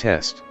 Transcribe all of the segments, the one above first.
test.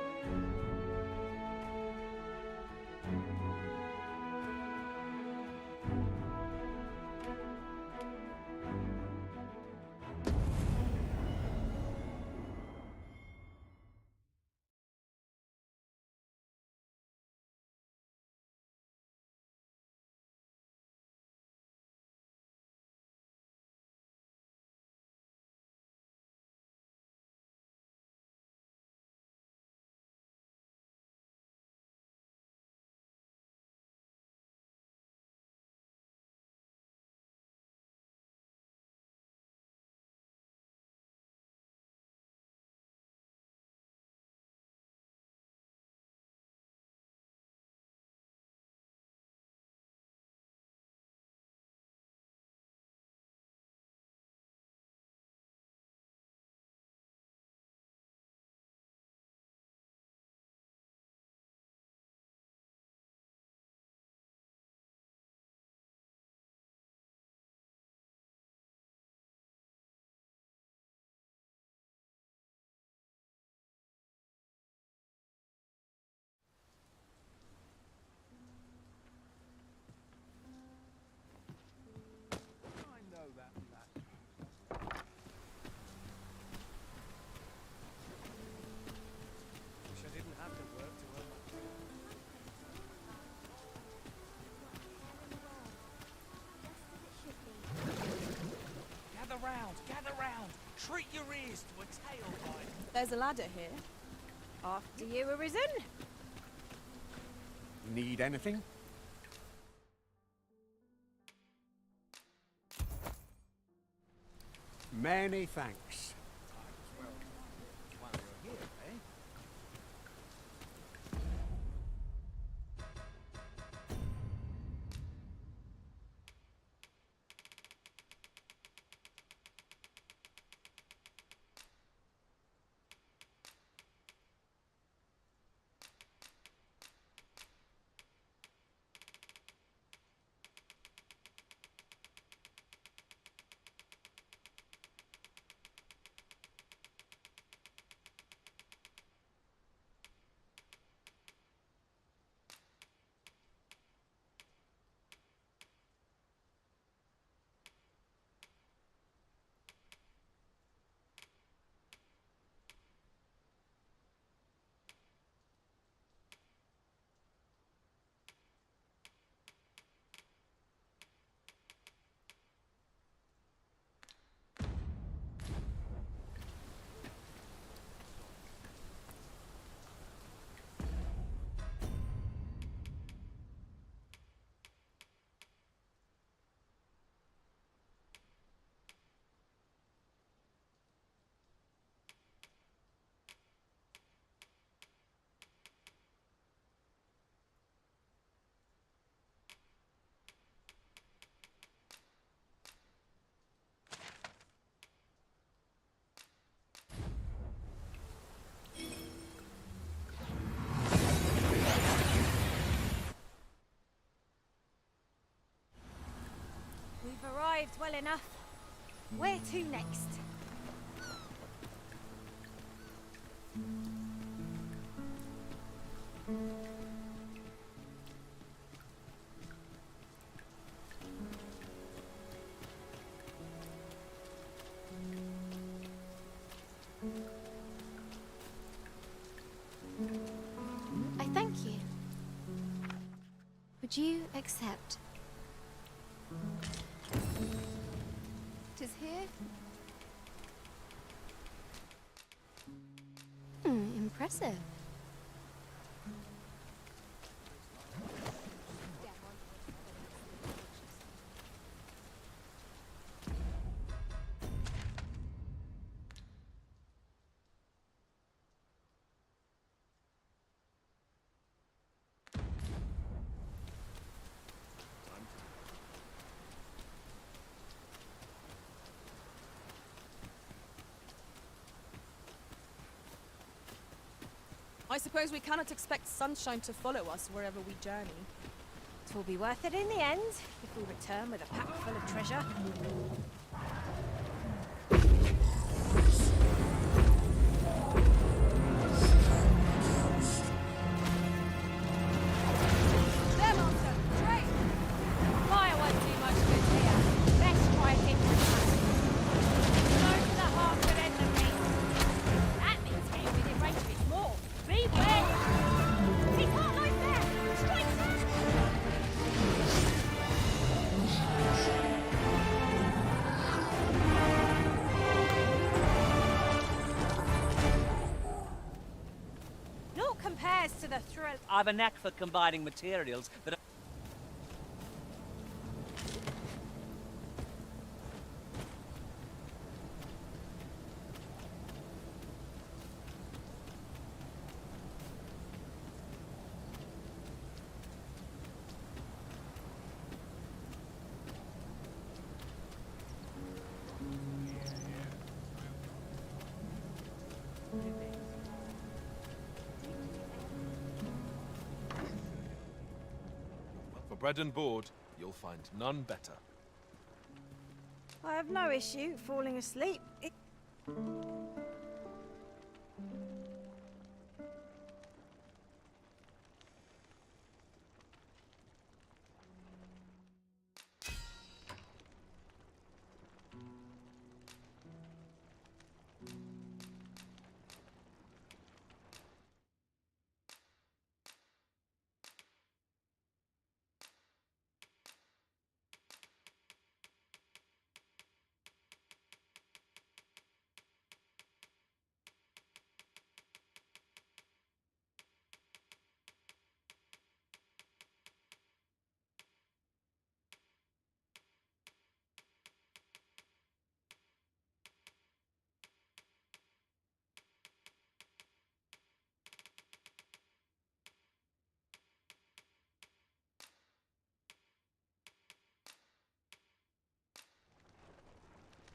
Gather round! Treat your ears to a tail bite! There's a ladder here. After you, Arisen. Need anything? Many thanks. While you're here, eh? We've arrived well enough. Where to next? I thank you. Would you accept? 'Tis here. Impressive. I suppose we cannot expect sunshine to follow us wherever we journey. It will be worth it in the end, if we return with a pack full of treasure. the thrill. I've a knack for combining materials that. For bread and board, you'll find none better. I have no issue falling asleep.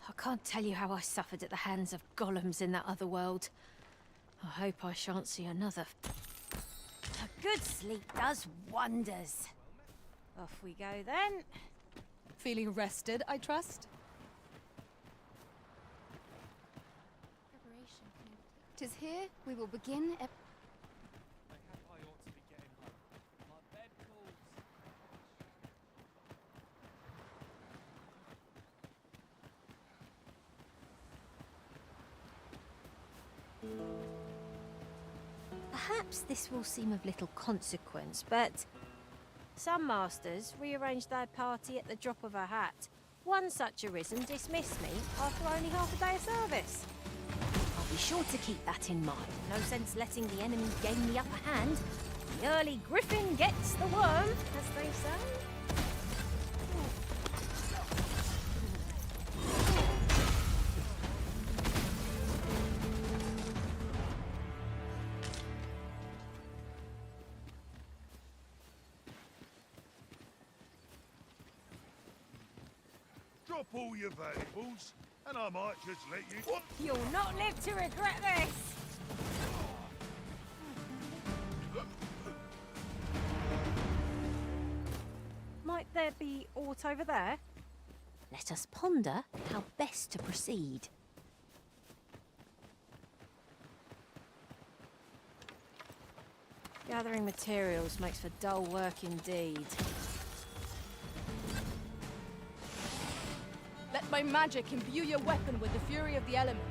I can't tell you how I suffered at the hands of golems in that other world. I hope I shan't see another. A good sleep does wonders. Off we go then. Feeling rested, I trust? Preparation complete. 'Tis here we will begin. I ought to be getting home. My bed calls. Perhaps this will seem of little consequence, but some masters rearrange their party at the drop of a hat. One such arisen dismissed me after only half a day of service. I'll be sure to keep that in mind. No sense letting the enemy gain the upper hand. The early griffin gets the worm, as they say. Drop all your valuables, and I might just let you. What? You'll not live to regret this! Might there be aught over there? Let us ponder how best to proceed. Gathering materials makes for dull work indeed. Let my magic imbue your weapon with the fury of the elements.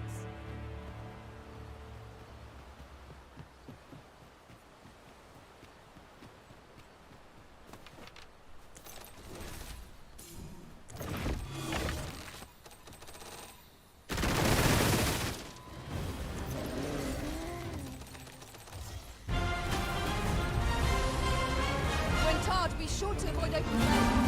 When tarred, be sure to avoid open ground.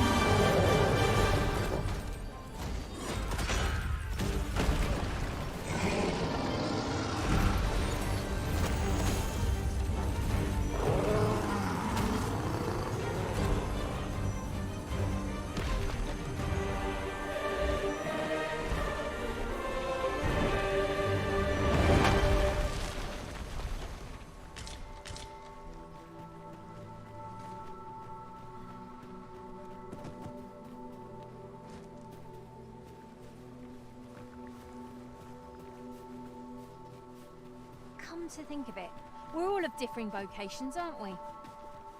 Come to think of it, we're all of differing vocations, aren't we?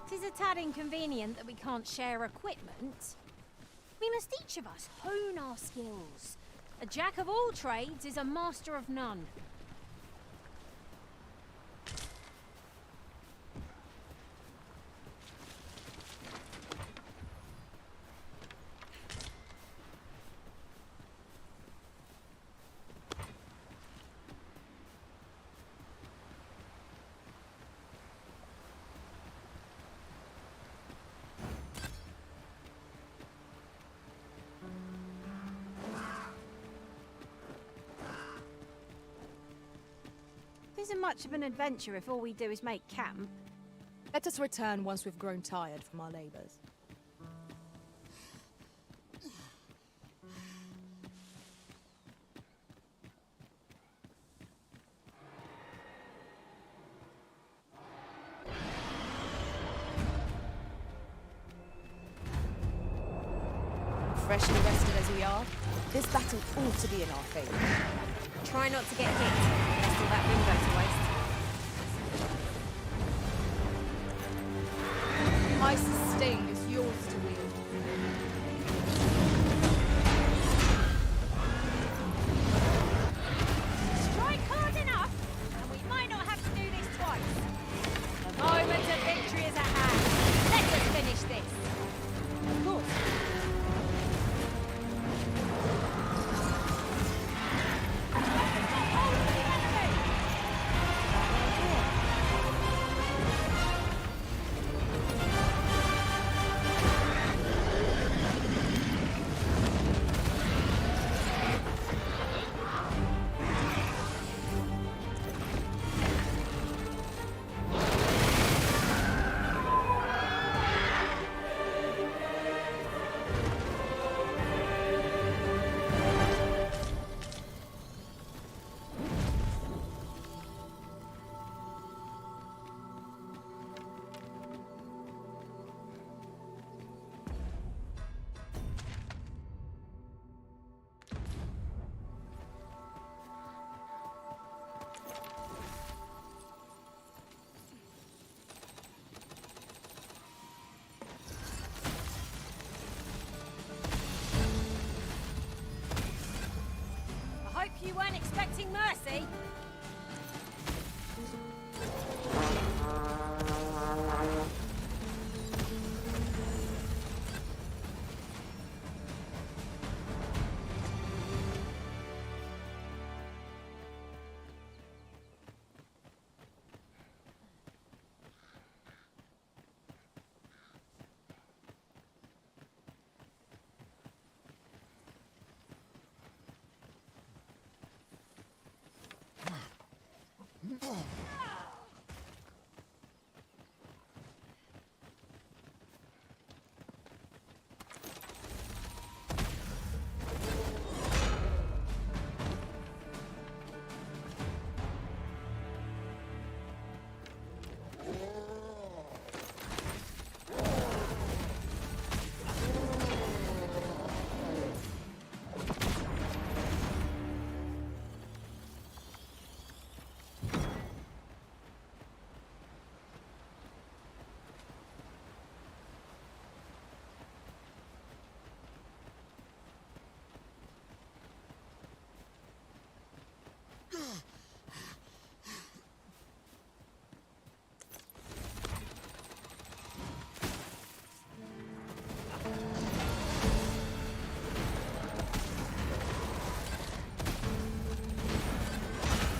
'Tis a tad inconvenient that we can't share equipment. We must each of us hone our skills. A jack of all trades is a master of none. isn't much of an adventure if all we do is make camp. Let us return once we've grown tired from our labors. Freshly rested as we are, this battle ought to be in our favour. Try not to get hit. There's still that window to waste. My sustain is yours to wield. Strike hard enough, and we might not have to do this twice. The moment of victory is at hand. Let us finish this. Of course. I hope you weren't expecting mercy.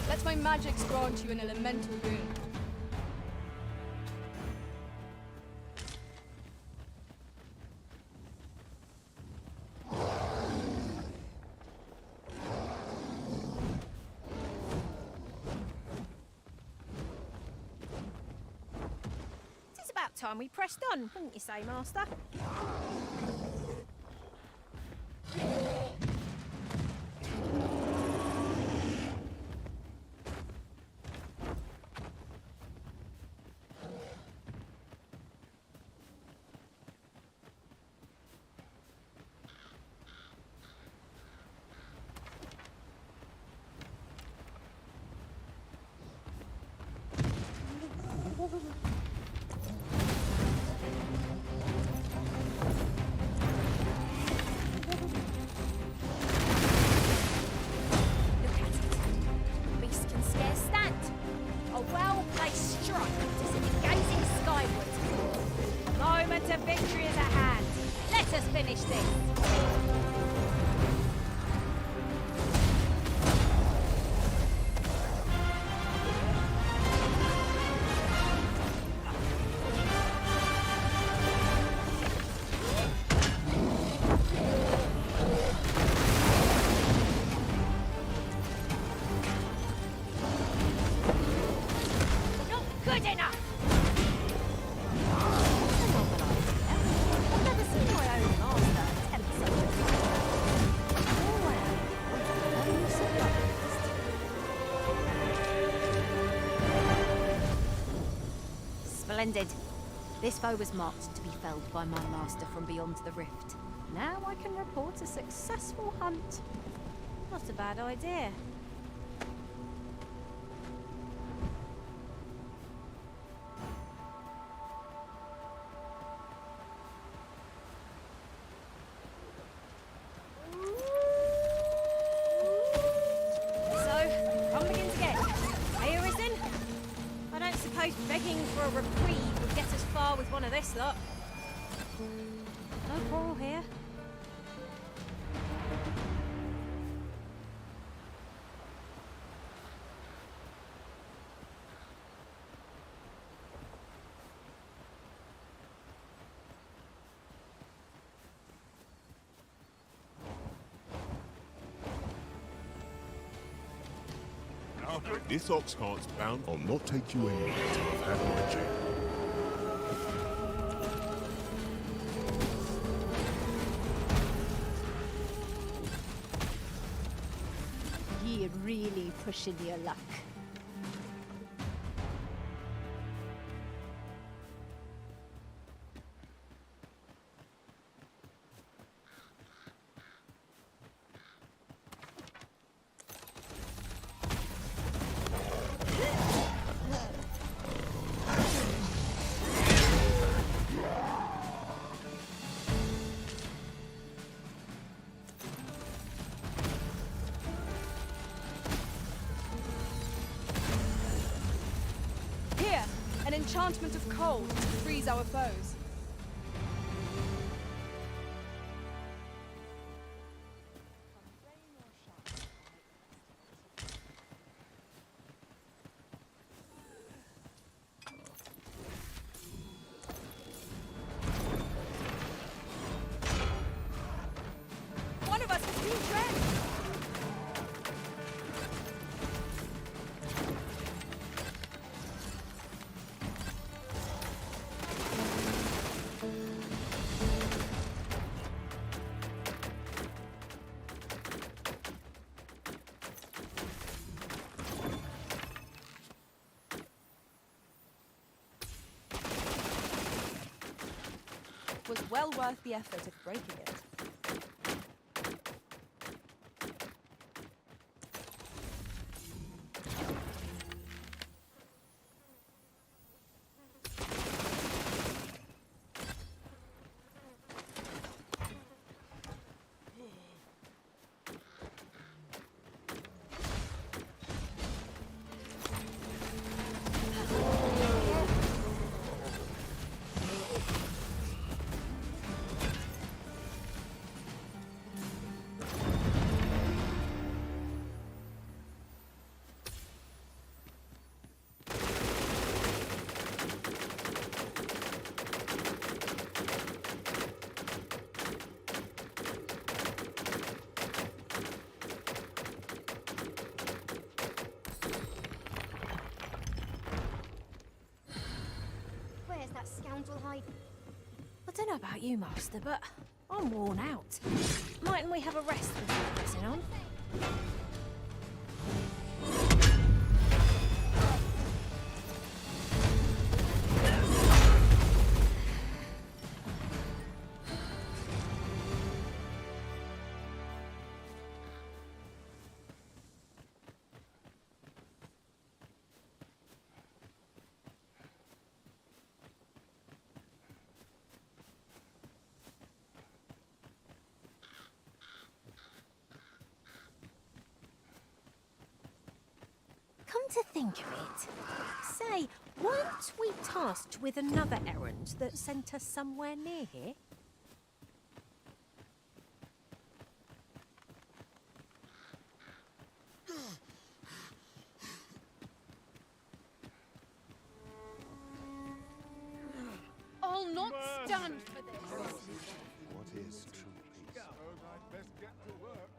Let my magics grant you an elemental boon. It's about time we pressed on, wouldn't you say, Master? Victory is at hand. Let us finish this. good enough! That's a novel idea. I've never seen my own master attempt such a thing. Oh well, I'm surprised. Splendid. This foe was marked to be felled by my master from beyond the rift. Now I can report a successful hunt. Not a bad idea. So, on begins again. Are you risen? I don't suppose begging for a reprieve would get us far with one of this lot. No quarrel here. After This ox cart's bound. I'll not take you anywhere till I've had my check. You're really pushing your luck. Here, an enchantment of cold to freeze our foes. One of us has been drenched. Was well worth the effort of breaking it. Where's that scoundrel hiding? I don't know about you, Master, but I'm worn out. Mightn't we have a rest before pressing on? Come to think of it, say, weren't we tasked with another errand that sent us somewhere near here? I'll not stand for this. What is true peace? suppose I'd best get to work.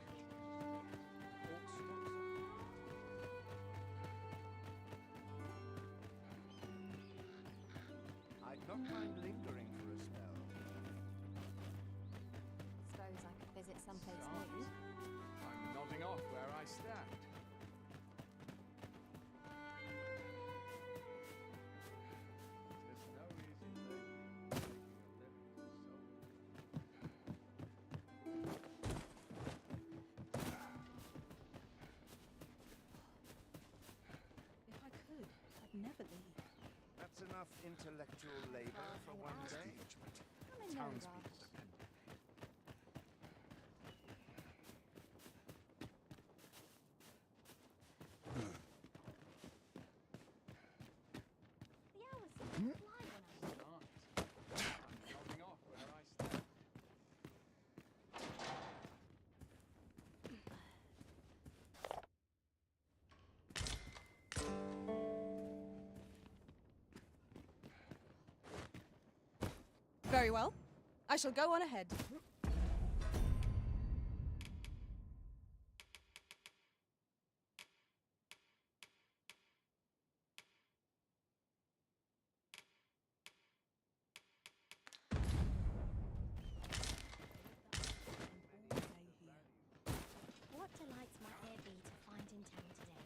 someplace Start. new. I'm nodding off where I stand. There's no easy way. If I could, I'd never leave. That's enough intellectual labor for one day. I'm in no Townspeople rush. depend on me. The hours seem to fly when I'm Start. I'm nodding off where I stand. Very well. I shall go on ahead. What delights might there be to find in town today?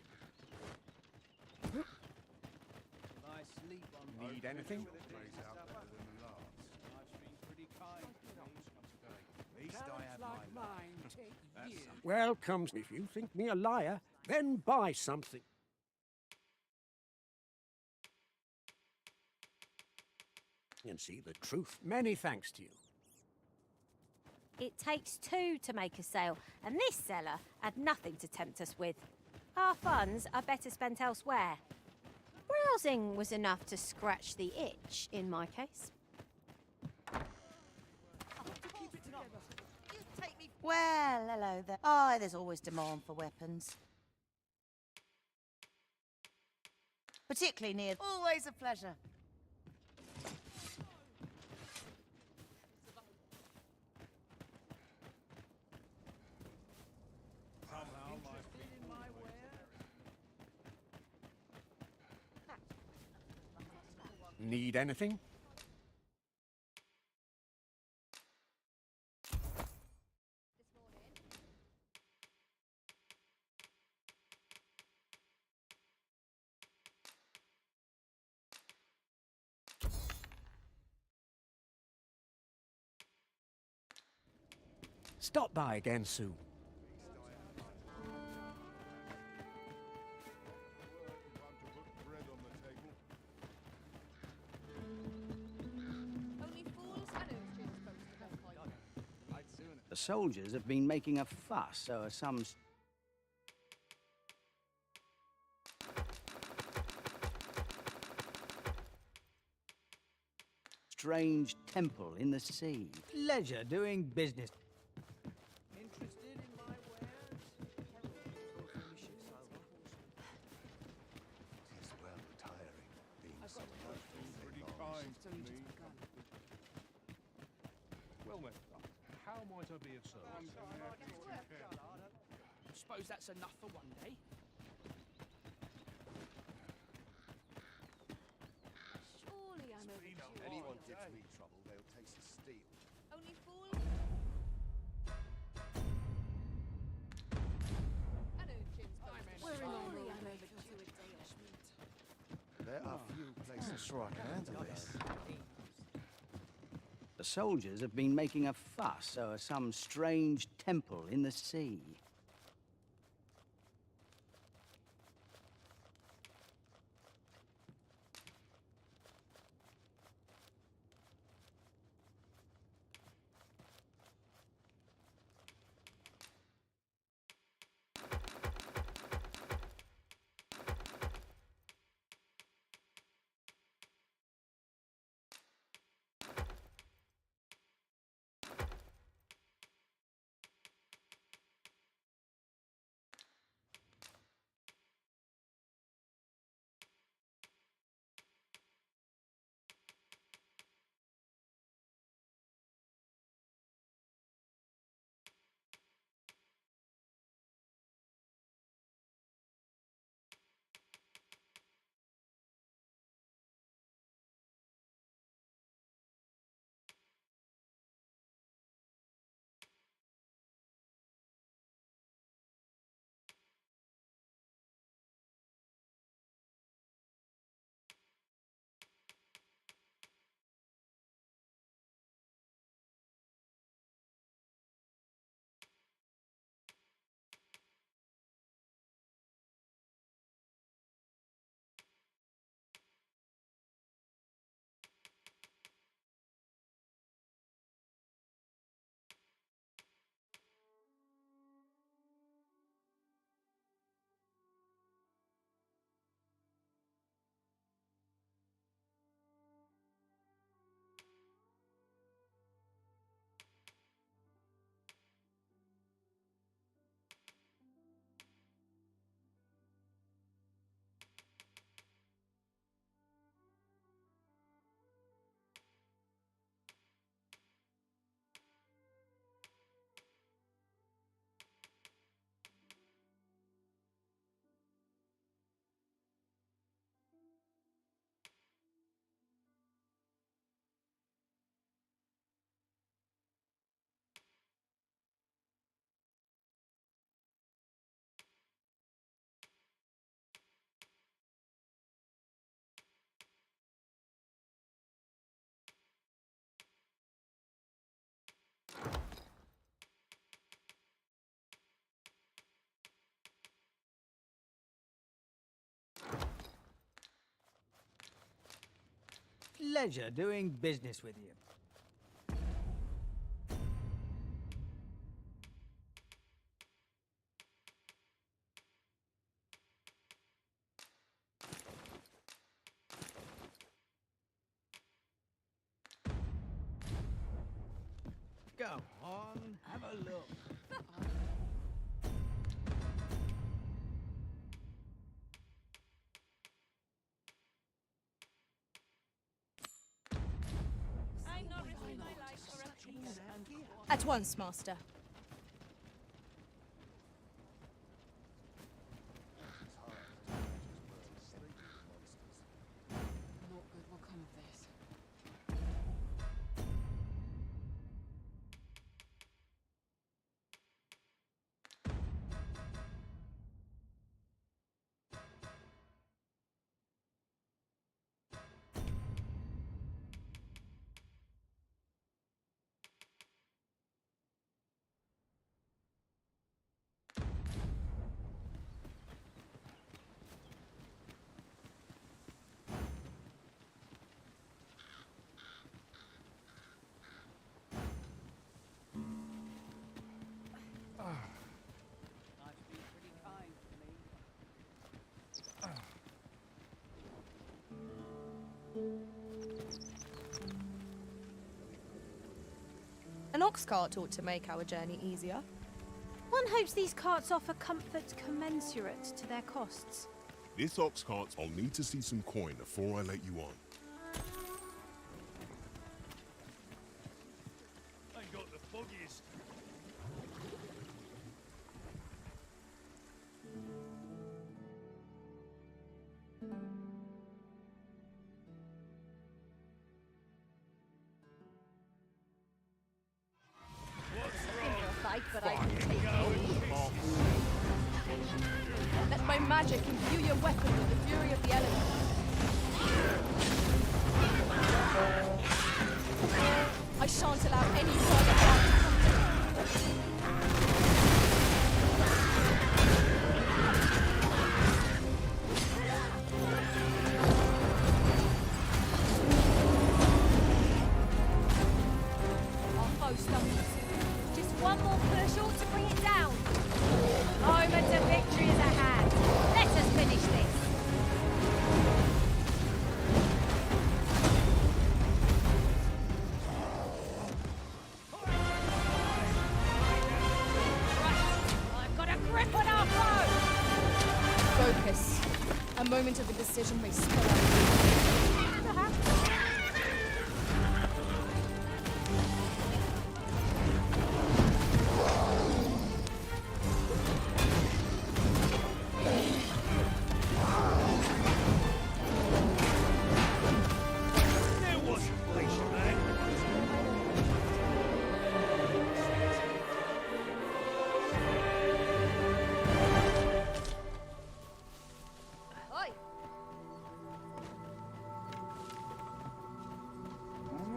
My sleep on Need anything? Plays out better than the last. Life's been pretty kind to me. At least I have like my luck. mine take That's years. something. Well, come, if you think me a liar, then buy something. And see the truth. Many thanks to you. It takes two to make a sale, and this seller had nothing to tempt us with. Our funds are better spent elsewhere. Browsing was enough to scratch the itch, in my case. Well, hello there. Oh, there's always demand for weapons. Particularly near... Always a pleasure. Somehow my Need anything? Stop by again soon. bread on the table. Only fools and urchins boast of their fighting. The soldiers have been making a fuss, so are some... strange temple in the sea. Pleasure doing business. Interested in my wares? It is well tiring being so pretty kind to me. Well met. How might I be of service? Suppose that's enough for one day. Surely I'm overdue. Anyone gives me trouble, they'll taste the steel. Only fools and urchins boast of their fighting. Surely I'm overdue a day of meat. There are few places sure I can handle this. The soldiers have been making a fuss, so are some strange temple in the sea. pleasure doing business with you. Go on, have a look. I'm not risking my life for a piece. At once, master. Not good will come of this. Life's been pretty kind to me. An ox cart ought to make our journey easier. One hopes these carts offer comfort commensurate to their costs. This ox cart, I'll need to see some coin before I let you on. Ain't got the foggiest. Fight, but I can take it. Let my magic imbue your weapon with the fury of the elements. I shan't allow any further harm to come near. Our foe stumbles. Just one more push ought to bring it down. Moment of victory is at hand. Let us finish this. Right, I've got a grip on our foe. Focus. A moment of indecision may spill out. Perhaps. There was inflation there. Oi.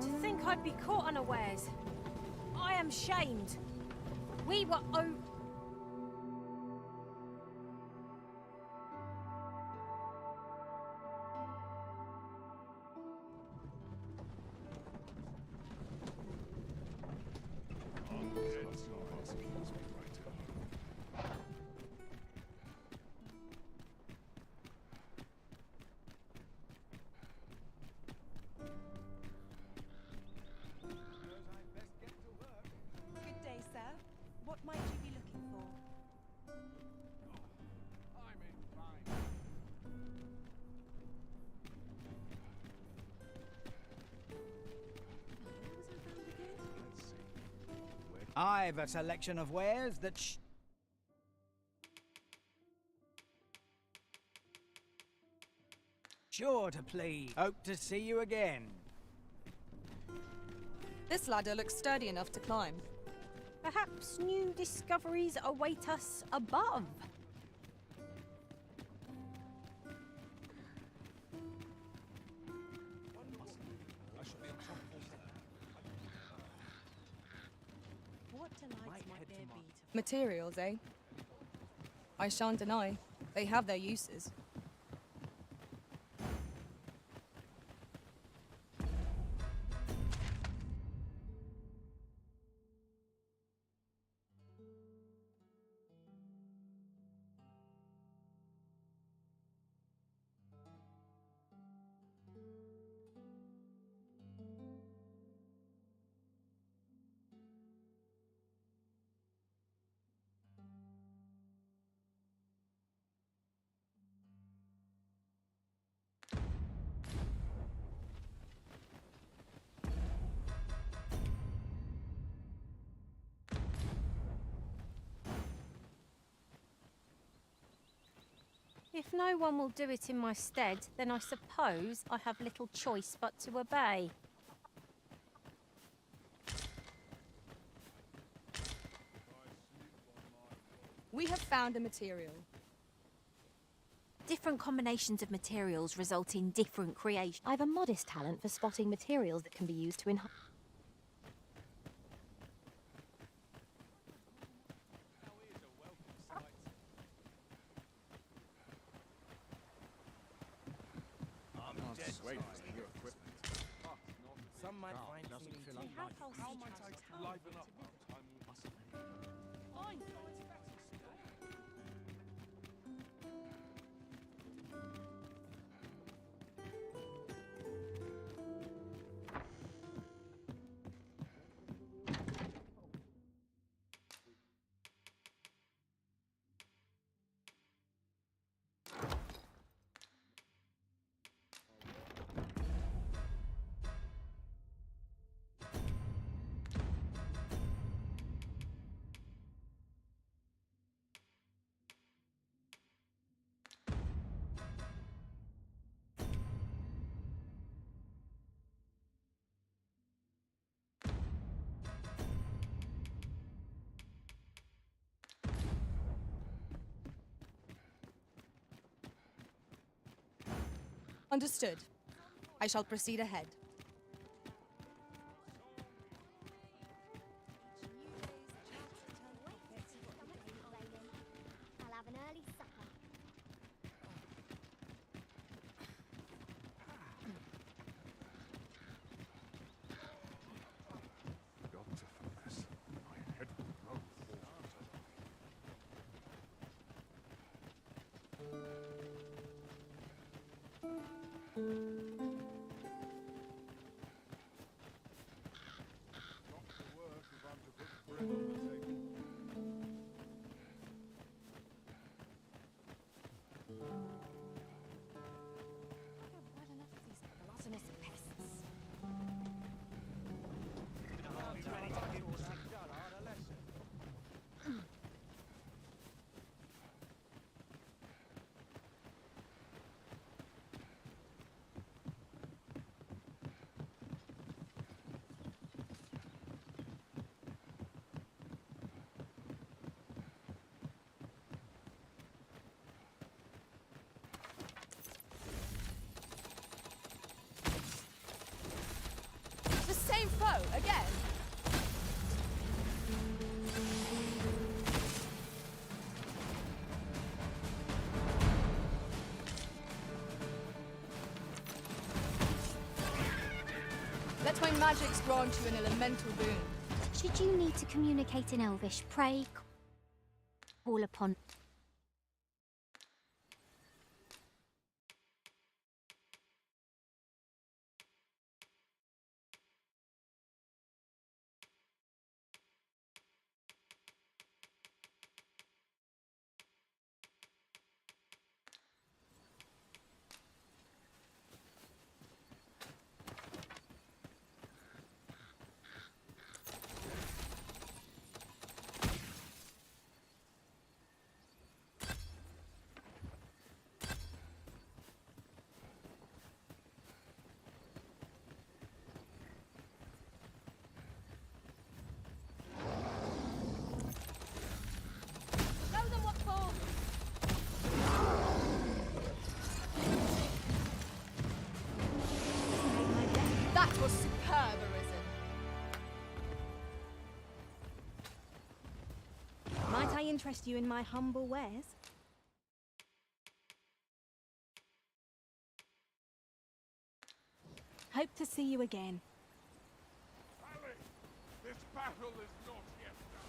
To think I'd be caught unawares. I am shamed. We were Good day, sir. What might you be looking for? I'm in fine. I've a selection of wares that sure to please. Hope to see you again. This ladder looks sturdy enough to climb. perhaps new discoveries await us above. What delights might there be to Materials, eh? I shan't deny. They have their uses. If no one will do it in my stead, then I suppose I have little choice but to obey. We have found a material. Different combinations of materials result in different creations. I have a modest talent for spotting materials that can be used to enhance. Some might find feeling how might I liven up our time with us? I know it's better still. Understood. I shall proceed ahead. I'll have an early supper. Got to focus. My head will grow. Not to work if I'm to put bread on the table. The same foe again. Let my magics grant you an elemental boon. Should you need to communicate in Elvish, pray call upon. Show them what for. That was superb, Arisen. Might I interest you in my humble wares? Hope to see you again. Ali, this battle is not yet done.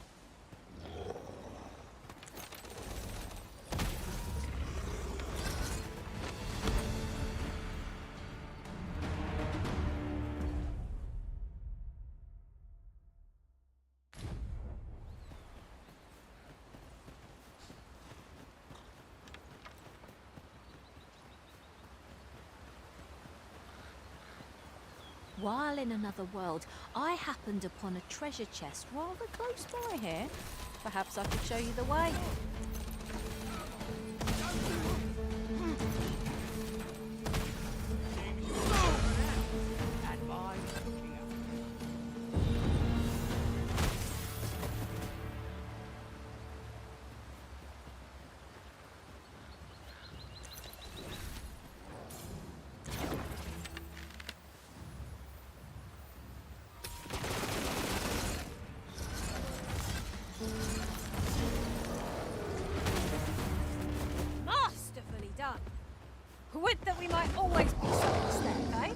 While in another world, I happened upon a treasure chest rather close by here. Perhaps I could show you the way. Would that we might always be so step, eh?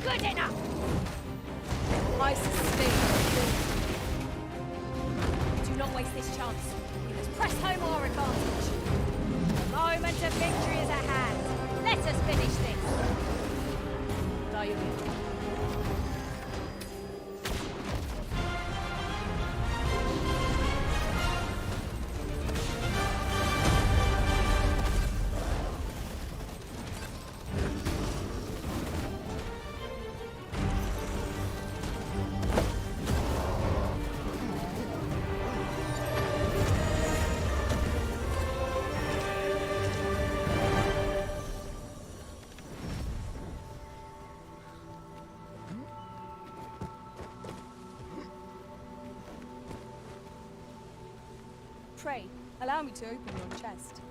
Good enough! I sustain. Do not waste this chance. We must press home our advantage. The moment of victory is at hand. Let us finish this. Pray, allow me to open your chest.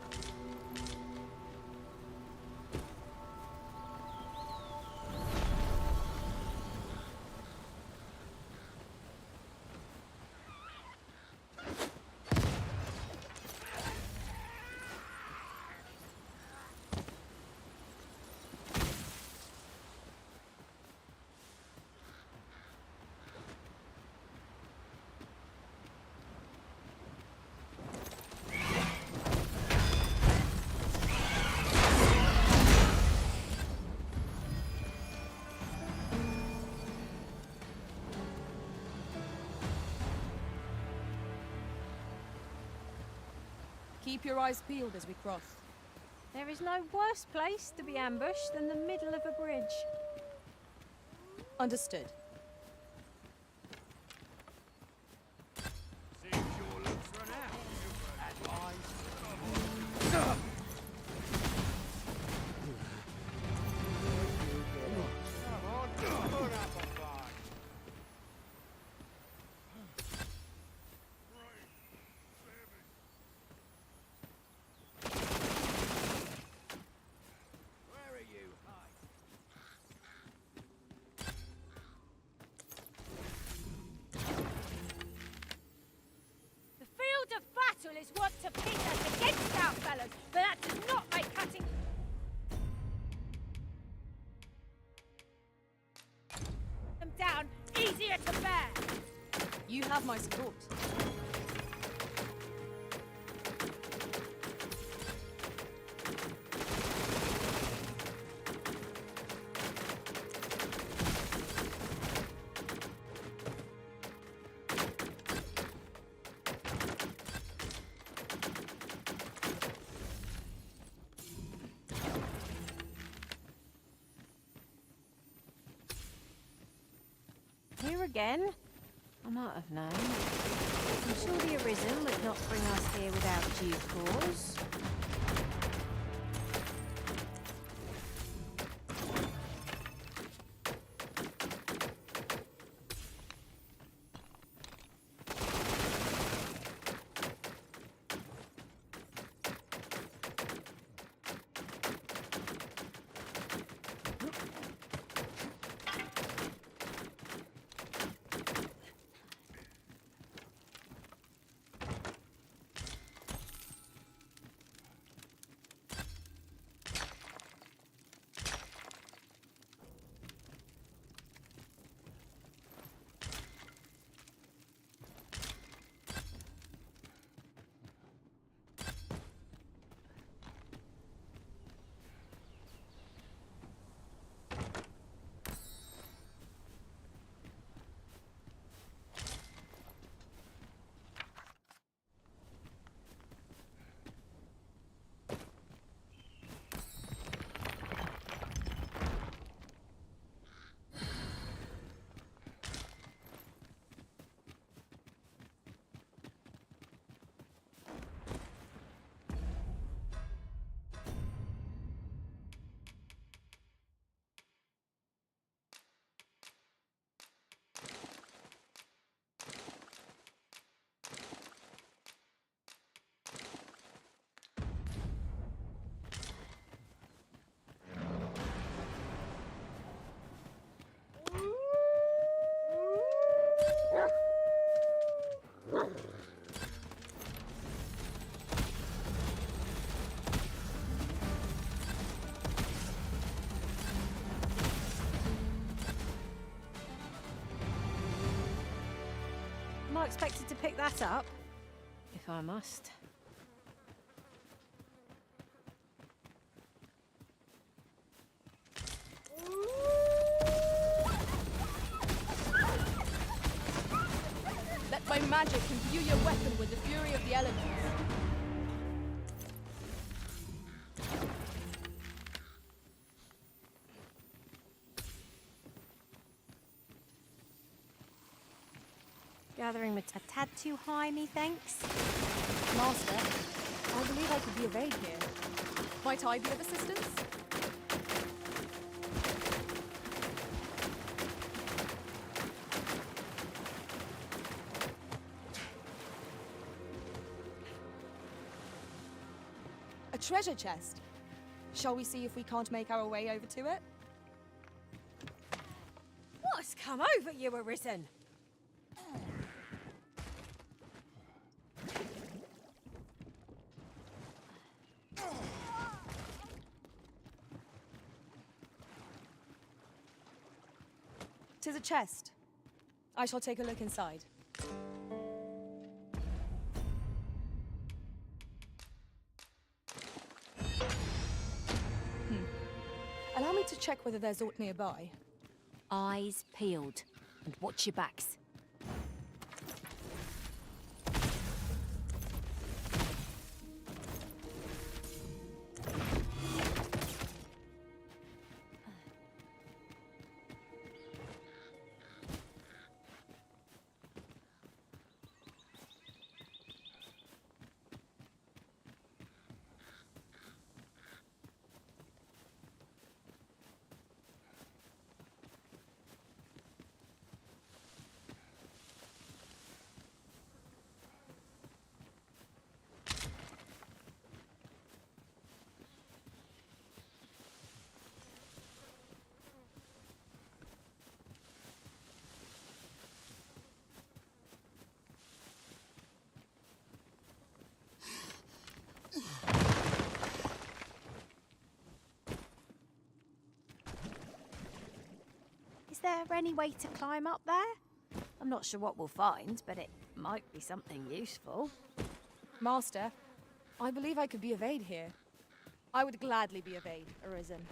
Keep your eyes peeled as we cross. There is no worse place to be ambushed than the middle of a bridge. Understood. The battle is what to pit us against our fellows, but that does not make cutting them down easier to bear. You have my support. Here again? I might have known. I'm sure the Arisen would not bring us here without due cause. expected to pick that up. If I must. Let my magic imbue your weapon with the fury of the elements. Gathering a tad too high, methinks. Master, I believe I could be of aid here. Might I be of assistance? A treasure chest. Shall we see if we can't make our way over to it? What's come over you, Arisen? Tis a chest. I shall take a look inside. Allow me to check whether there's aught nearby. Eyes peeled. And watch your backs. Is there any way to climb up there? I'm not sure what we'll find, but it might be something useful. Master, I believe I could be of aid here. I would gladly be of aid, Arisen.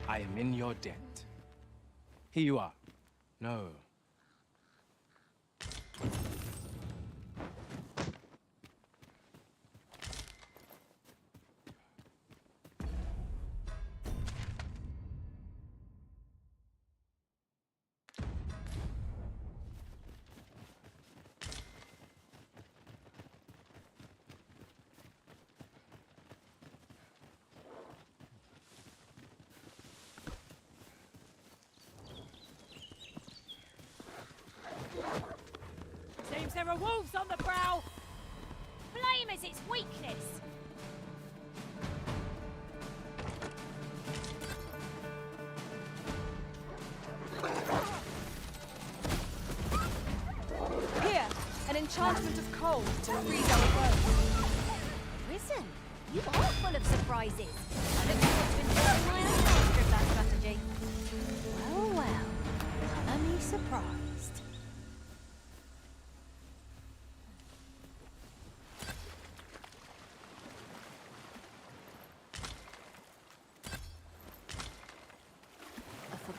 I am in your debt. Here you are. No. Seems there are wolves on the prowl. Flame is its weakness. Here, an enchantment of cold to freeze our foes. Risen, you are full of surprises. I look forward to enjoying my own master of that strategy. Well, well, colour me surprised.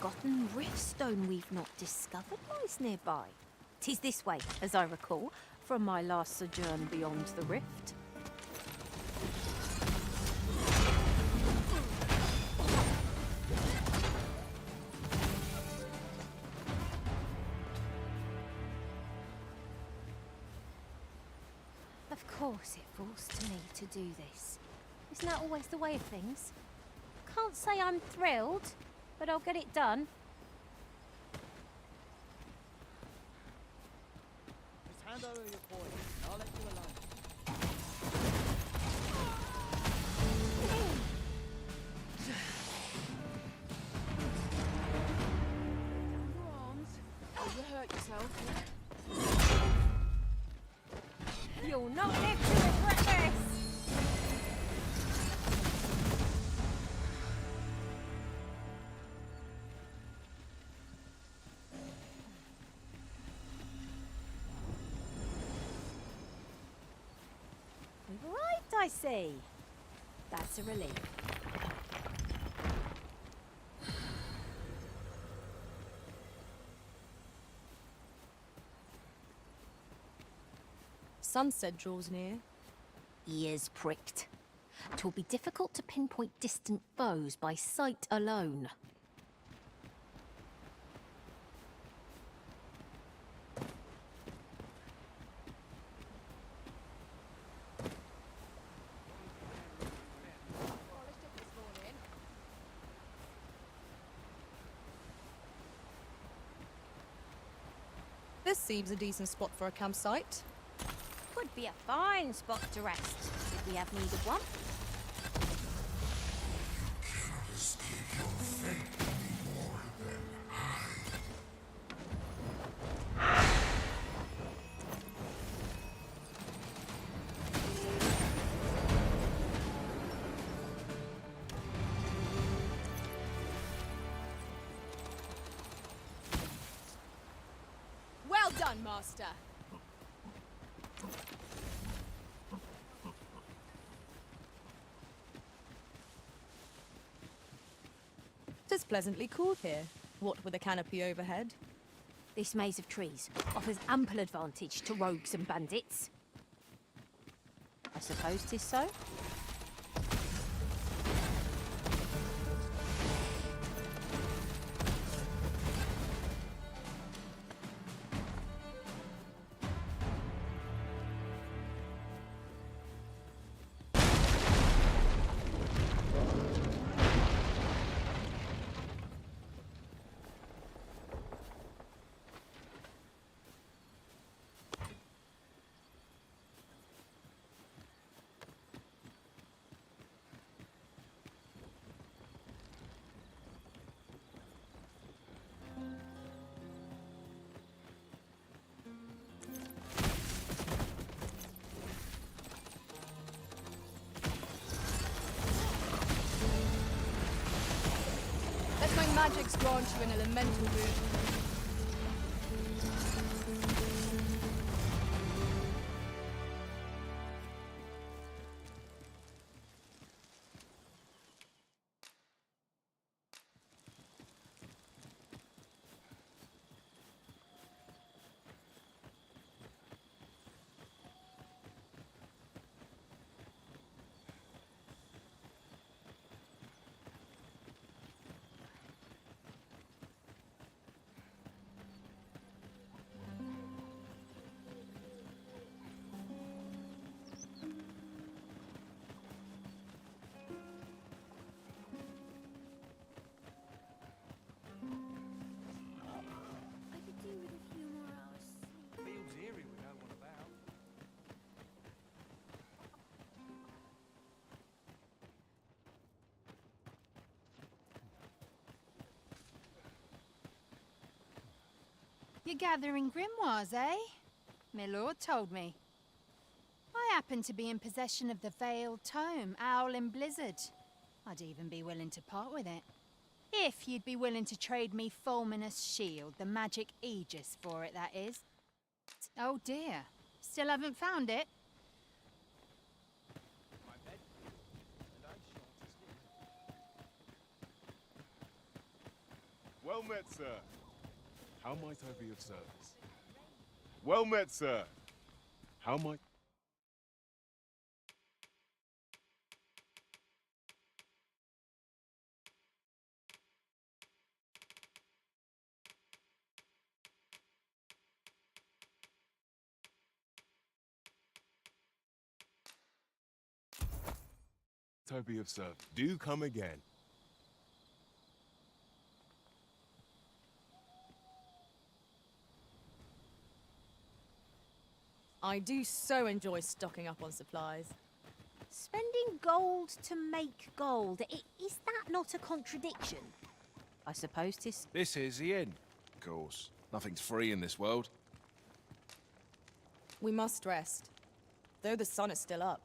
Forgotten riftstone we've not discovered lies nearby. 'Tis this way, as I recall, from my last sojourn beyond the rift. Of course it falls to me to do this. Isn't that always the way of things? Can't say I'm thrilled, but I'll get it done. Hand over your boy, and I'll let you alone. Down your arms. Or you hurt yourself. You'll not live to regret this! We've arrived, I see. That's a relief. Sunset draws near. Ears pricked. 'Twill be difficult to pinpoint distant foes by sight alone. This seems a decent spot for a campsite. Could be a fine spot to rest, if we have need of one. Well done, Master. It's pleasantly cool here. What with a canopy overhead. This maze of trees offers ample advantage to rogues and bandits. I suppose 'tis so. Let my magics grant you an elemental boon. I could do with a few more hours sleep. Feels eerie with no one about. You're gathering grimoires, eh? My lord told me. I happen to be in possession of the Veiled Tome, Owl in Blizzard. I'd even be willing to part with it. If you'd be willing to trade me Fulminous Shield, the magic Aegis for it, that is. Oh dear. Still haven't found it? My bed, and I'm short as living. Well met, sir. How might I be of service? Well met, sir. How might... I be of service? Do come again. I do so enjoy stocking up on supplies. Spending gold to make gold, is that not a contradiction? I suppose 'tis... This is the inn. Of course. Nothing's free in this world. We must rest, though the sun is still up.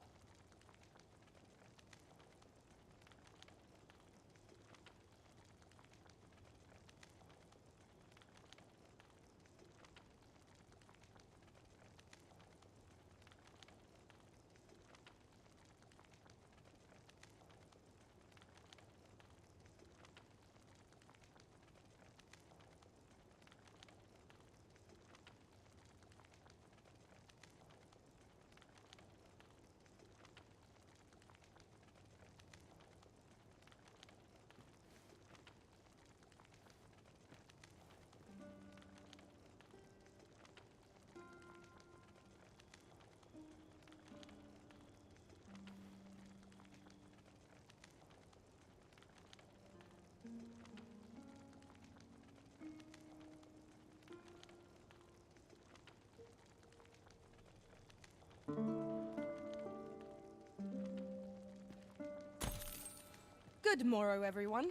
Good morrow, everyone.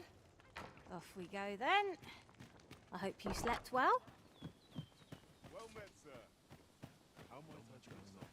Off we go then. I hope you slept well. Well met, sir. How might I be of service?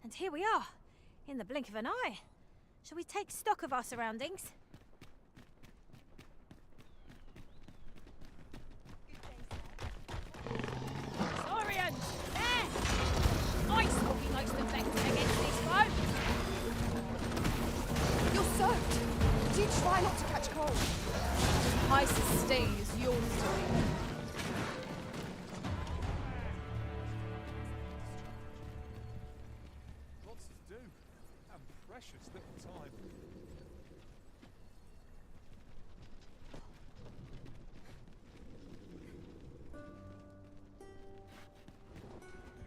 And here we are, in the blink of an eye. Shall we take stock of our surroundings? Saurians! There! Ice will be most effective against this foe! You're soaked. Do try not to catch cold. Ice's sting is yours to be. Lots to do, and precious little time.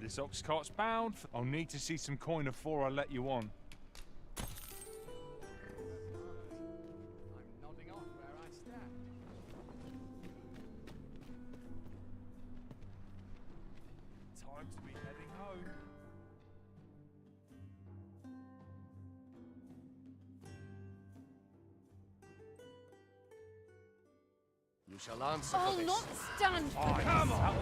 This ox cart's bound. I'll need to see some coin before I let you on. I'm nodding off where I stand. Time to be heading home. You shall answer I'll for this. not stand for this. Come on!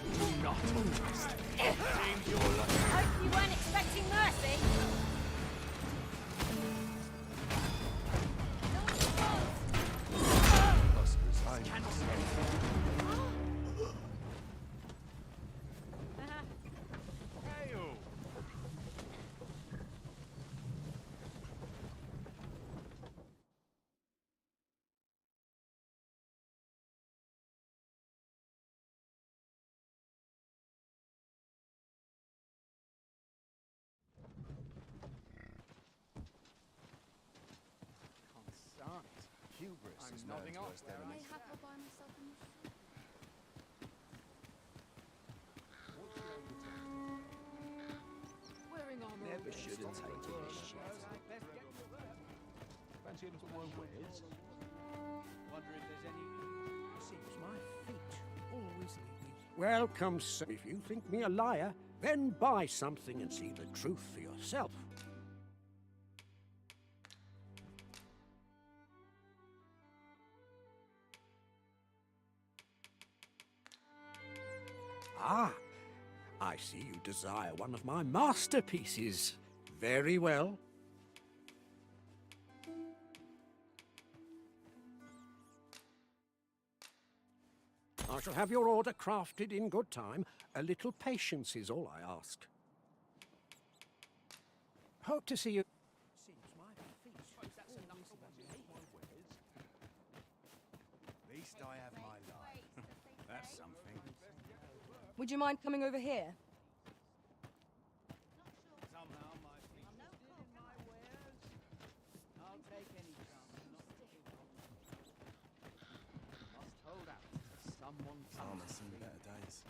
Do not understand. Seems you're lucky. Hope you weren't expecting mercy. Must resign yourself. Hail! Consent. Hubris I'm is nodding man's off worst where I enemy. stand. Wearing armor. Never should have taken this shit. Fancy a little more wares? Wonder if there's any... Seems my feet always lead me. Welcome, sir. If you think me a liar, then buy something and see the truth for yourself. Ah, I see you desire one of my masterpieces. Very well. I shall have your order crafted in good time. A little patience is all I ask. Hope to see you. Seems my feet At least I have my life. That's something. Would you mind coming over here? Somehow my feet did in my wares. I'll take any chance not to give up. Must hold out to someone. Farmer's seen better days.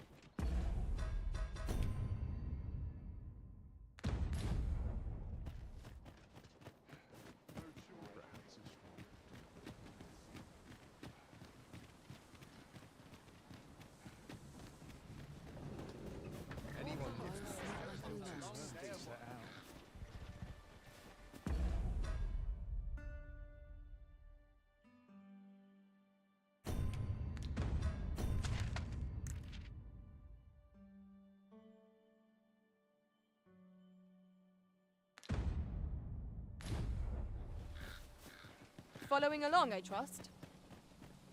Following along, I trust.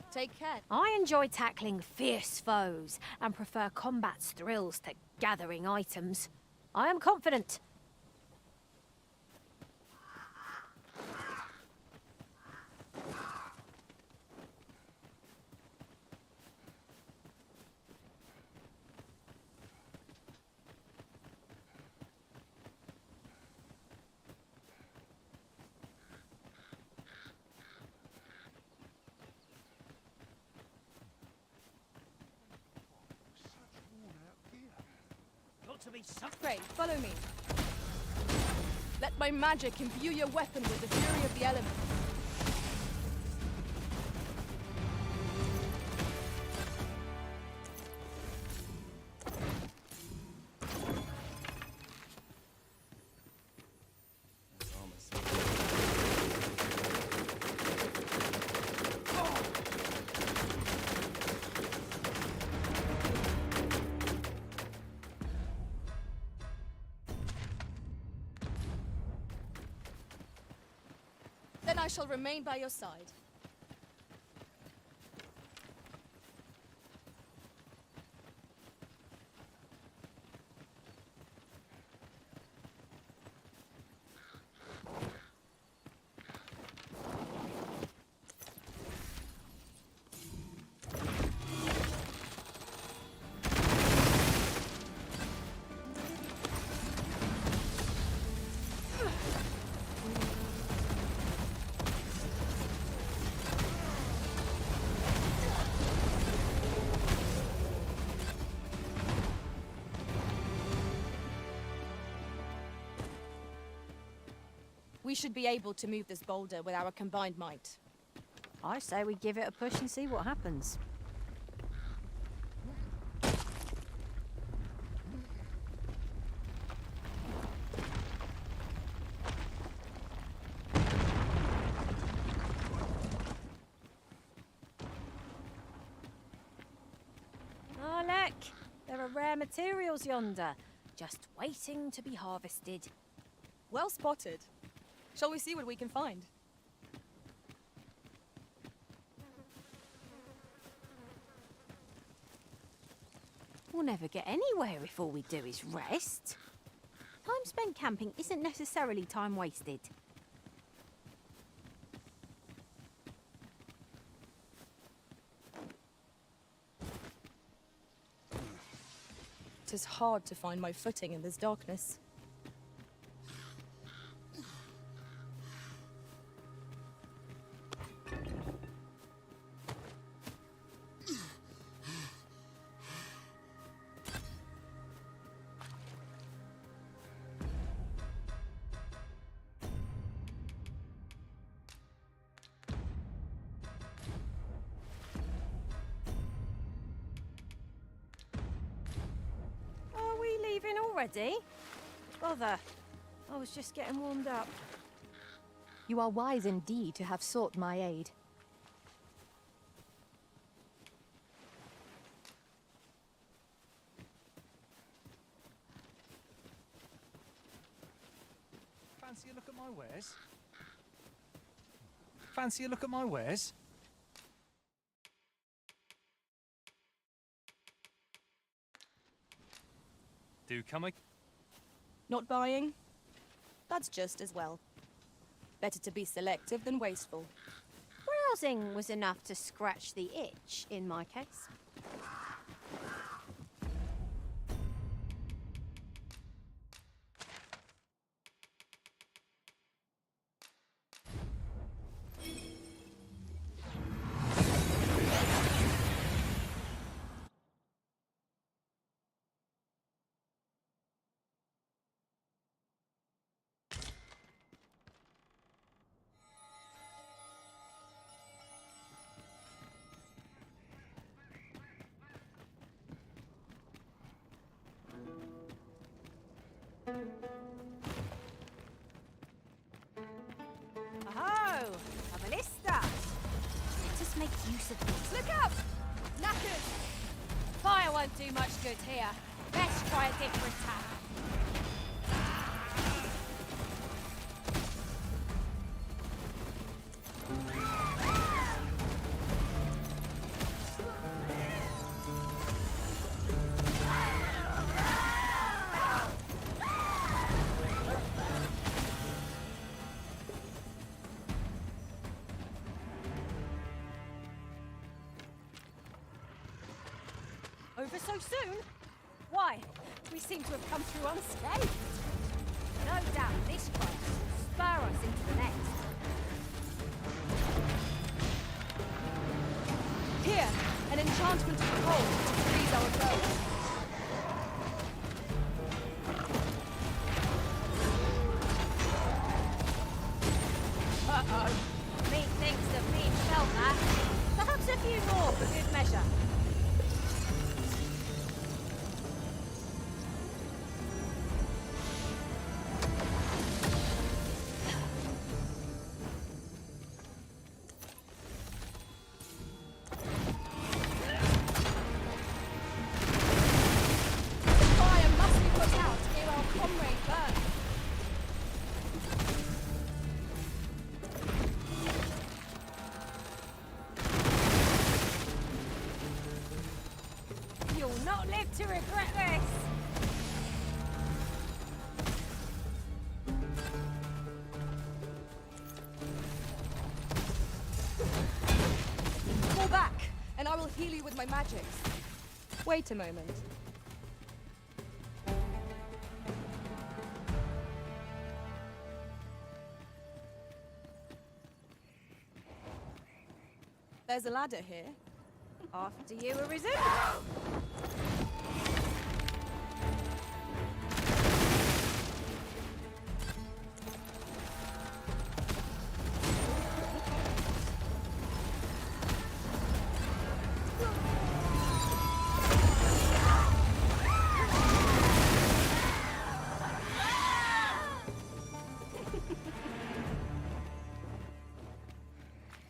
Take care. I enjoy tackling fierce foes and prefer combat's thrills to gathering items. I am confident. Pray, follow me. Let my magic imbue your weapon with the fury of the elements. Then I shall remain by your side. We should be able to move this boulder with our combined might. I say we give it a push and see what happens. Oh, look! There are rare materials yonder, just waiting to be harvested. Well spotted. Shall we see what we can find? We'll never get anywhere if all we do is rest. Time spent camping isn't necessarily time wasted. 'Tis hard to find my footing in this darkness. leaving already? Bother. I was just getting warmed up. You are wise indeed to have sought my aid. Fancy a look at my wares? Fancy a look at my wares? Do come Not buying? That's just as well. Better to be selective than wasteful. Browsing was enough to scratch the itch, in my case. Oh, a ballista! Let us make use of this. Look out! Knackers! Fire won't do much good here. Let's try a different tack. Over so soon? Why? We seem to have come through unscathed. No doubt this trial will spur us into the next. Here, an enchantment of cold to freeze our bones. Uh-oh. Methinks the fiend felt that. Perhaps a few more for good measure. Not live to regret this! Fall back, and I will heal you with my magics. Wait a moment. There's a ladder here. After you, Arisen.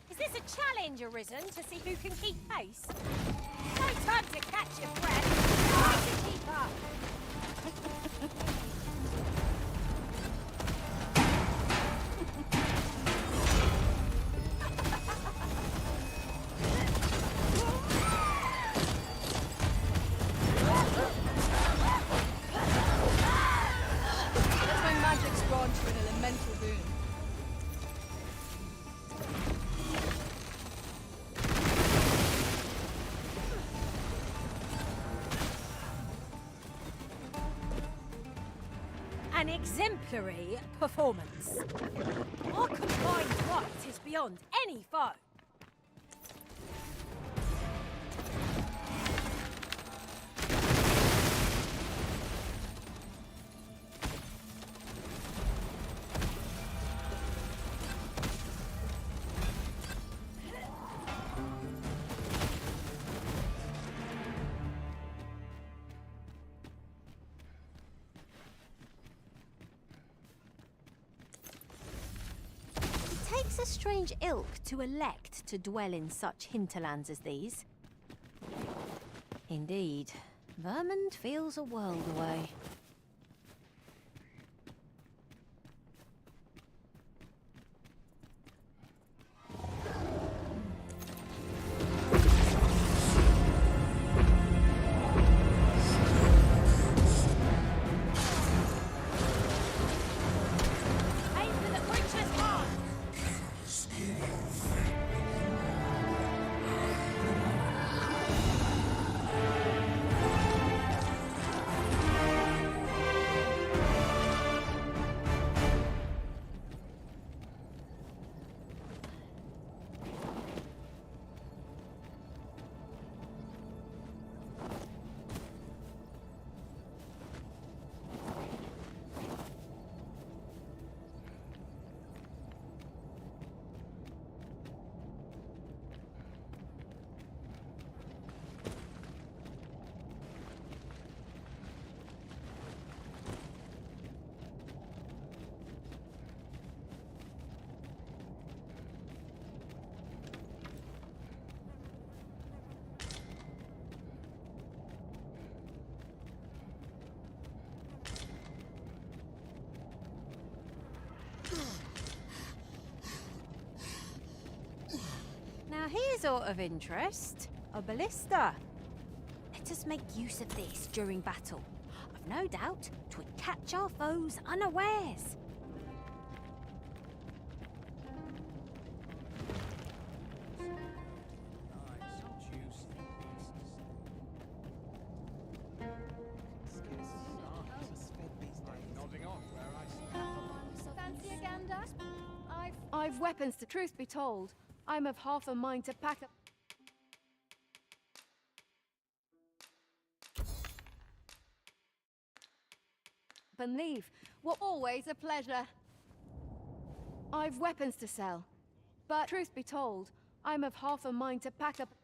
Is this a challenge, Arisen, to see who can keep pace? No time to catch your breath. Try to keep up. Let my magics grant you an elemental boon. An exemplary performance. Our combined might is beyond any foe. Takes a strange ilk to elect to dwell in such hinterlands as these. Indeed, Vermund feels a world away. Now here's aught of interest. A ballista. Let us make use of this during battle. I've no doubt 'twould catch our foes unawares. Fancy a gander? I've weapons. The truth be told, I'm of half a mind to pack up and leave. What always a pleasure. I've weapons to sell, but truth be told, I'm of half a mind to pack up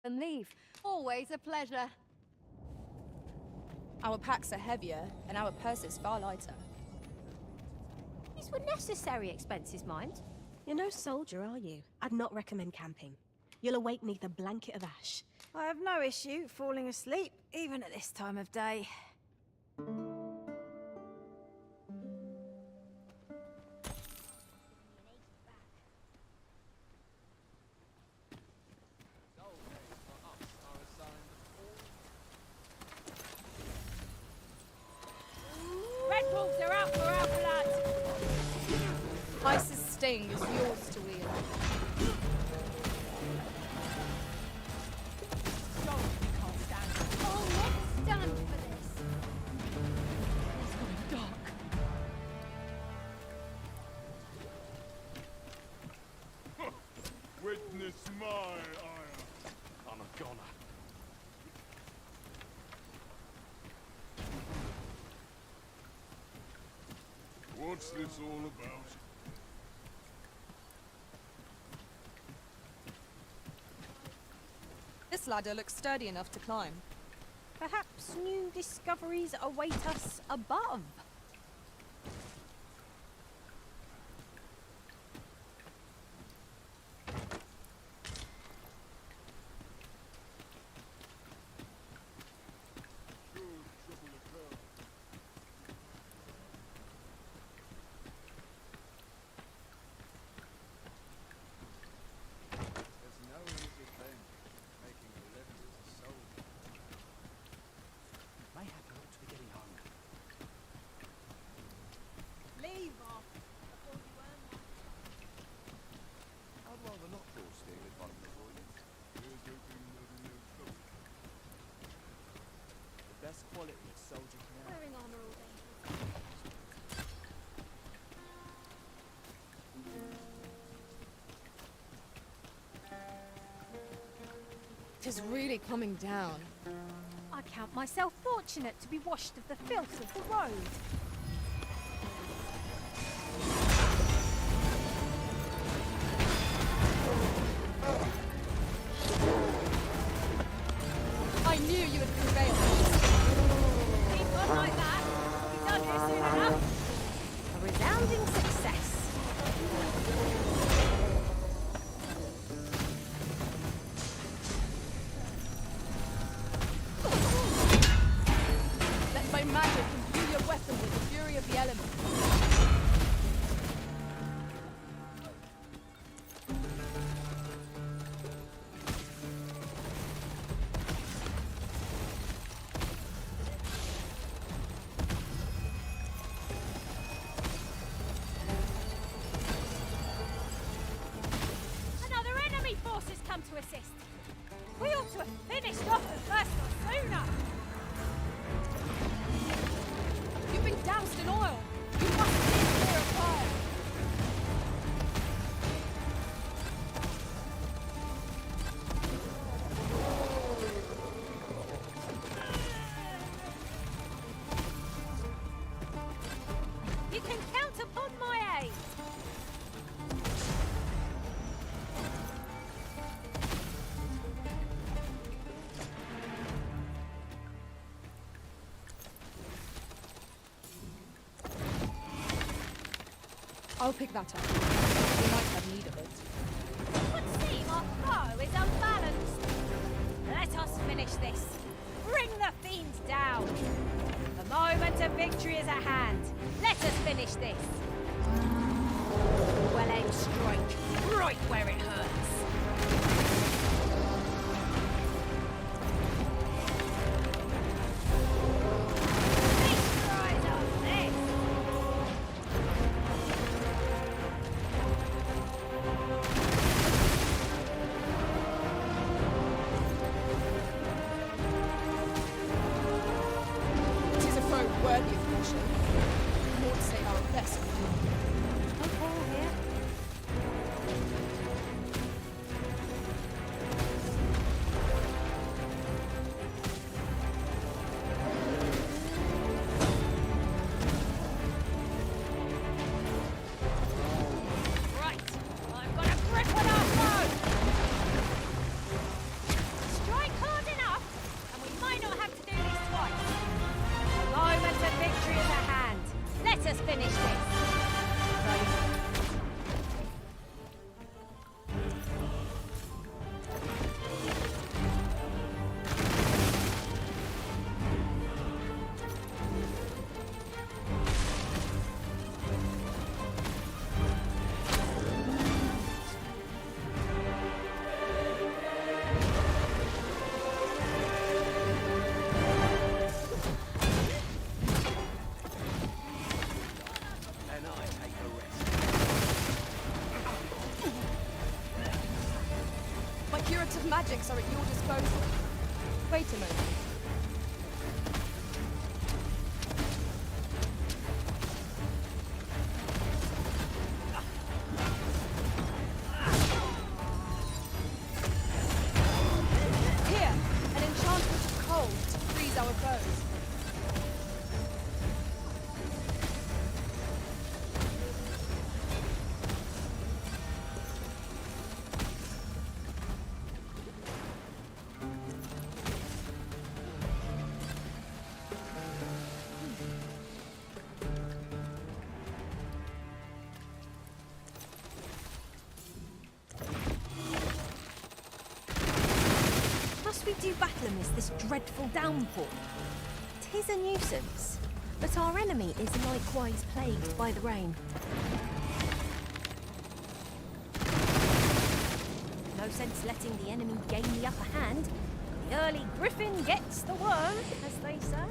and leave. Always a pleasure. Our packs are heavier, and our purses far lighter. These were necessary expenses, mind. You're no soldier, are you? I'd not recommend camping. You'll awake neath a blanket of ash. I have no issue falling asleep, even at this time of day. Red Wolves are out for our blood! Ice's sting is yours to wield. Oh, let's stand for this. It's going dark. Witness my ire. I'm a goner. What's this all about? This ladder looks sturdy enough to climb. Perhaps new discoveries await us above. Leave off before you earn my... I'd rather not fall steal if I'm the voyage. The best quality a soldier can have. Wearing armor all day. 'Tis really coming down. I count myself fortunate to be washed of the filth of the road. I knew you would prevail. Keep on like that. We'll be done here soon enough. the elements. Another enemy force has come to assist. We ought to have finished off the first one sooner. You've been doused in oil. You must be clear of fire. You can count upon my aid. I'll pick that up. We might have need of it. It would seem our foe is unbalanced. Let us finish this. Bring the fiends down. The moment of victory is at hand. Let us finish this. Well-aimed strike, right where it hurts. Feast your eyes on this. It is a foe worthy of caution. More to say our best. Okay, here. Right, I've got a grip on our foe. Strike hard enough, and we might not have to do this twice. The moment of victory is at hand. Let us finish this. And I take a rest. My curative magics are at your disposal. Wait a moment. Here, an enchantment of cold to freeze our foes. Must we do battle amidst this dreadful downpour? 'Tis a nuisance, but our enemy is likewise plagued by the rain. No sense letting the enemy gain the upper hand. The early griffin gets the worm, as they say.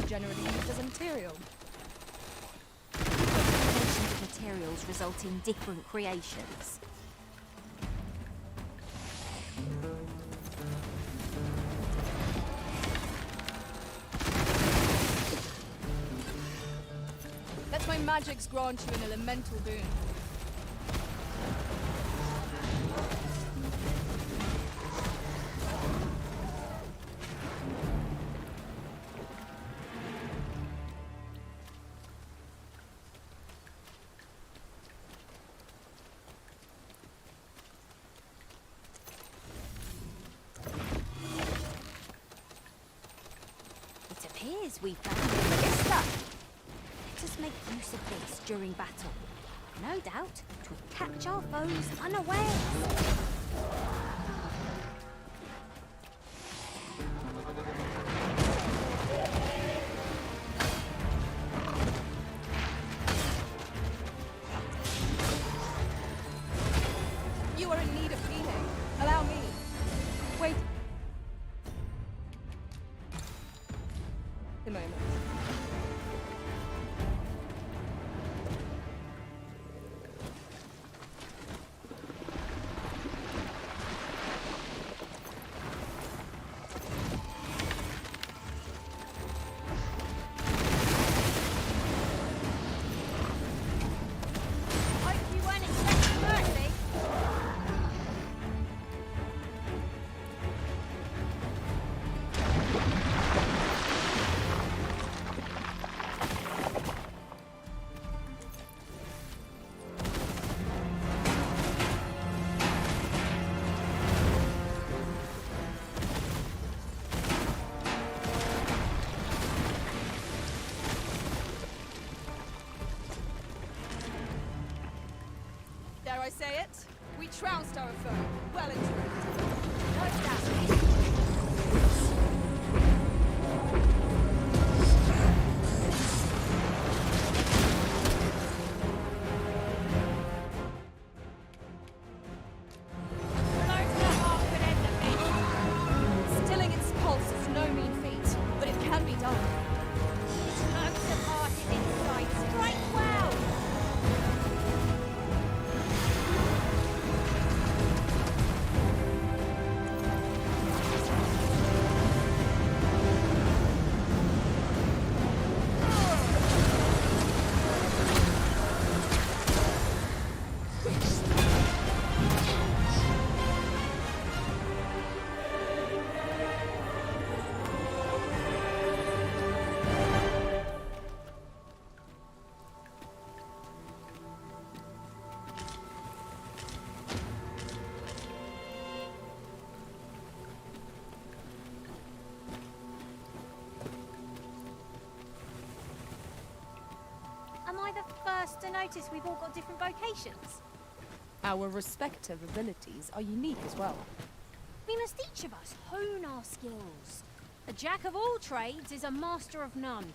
generally used as a material. Combinations of materials result in different creations. Let my magics grant you an elemental boon. It appears we've found a ballista. Let us make use of this during battle. No doubt, to catch our foes unawares. You are in need of healing. Allow me. Wait. A moment. Hope you weren't expecting mercy. Dare I say it? We trounced our foe. Well and truly. What's that? Stilling its pulse is no mean feat, but it can be done. Tongues are parted inside. Strike well! Am I the first to notice we've all got different vocations? Our respective abilities are unique as well. We must each of us hone our skills. A jack of all trades is a master of none.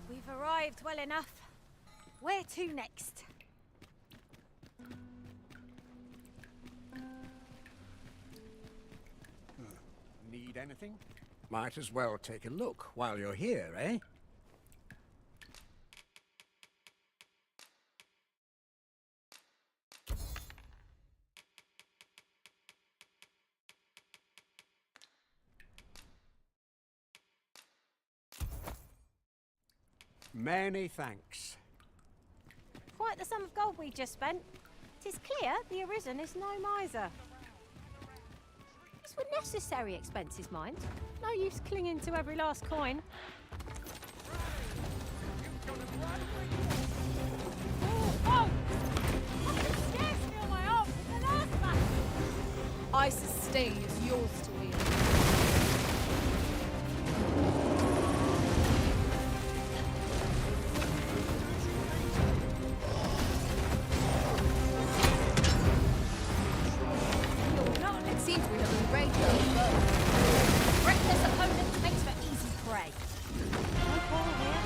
We've arrived well enough. Where to next? Need anything? Might as well take a look while you're here, eh? Many thanks. like the sum of gold we just spent. 'Tis clear the Arisen is no miser. These were necessary expenses, mind. No use clinging to every last coin. Oh! I can scarce feel my arm with the last battle. Ice's sting is yours to wield. It seems we have enraged our foe. Reckless opponent makes for easy prey. No quarrel here.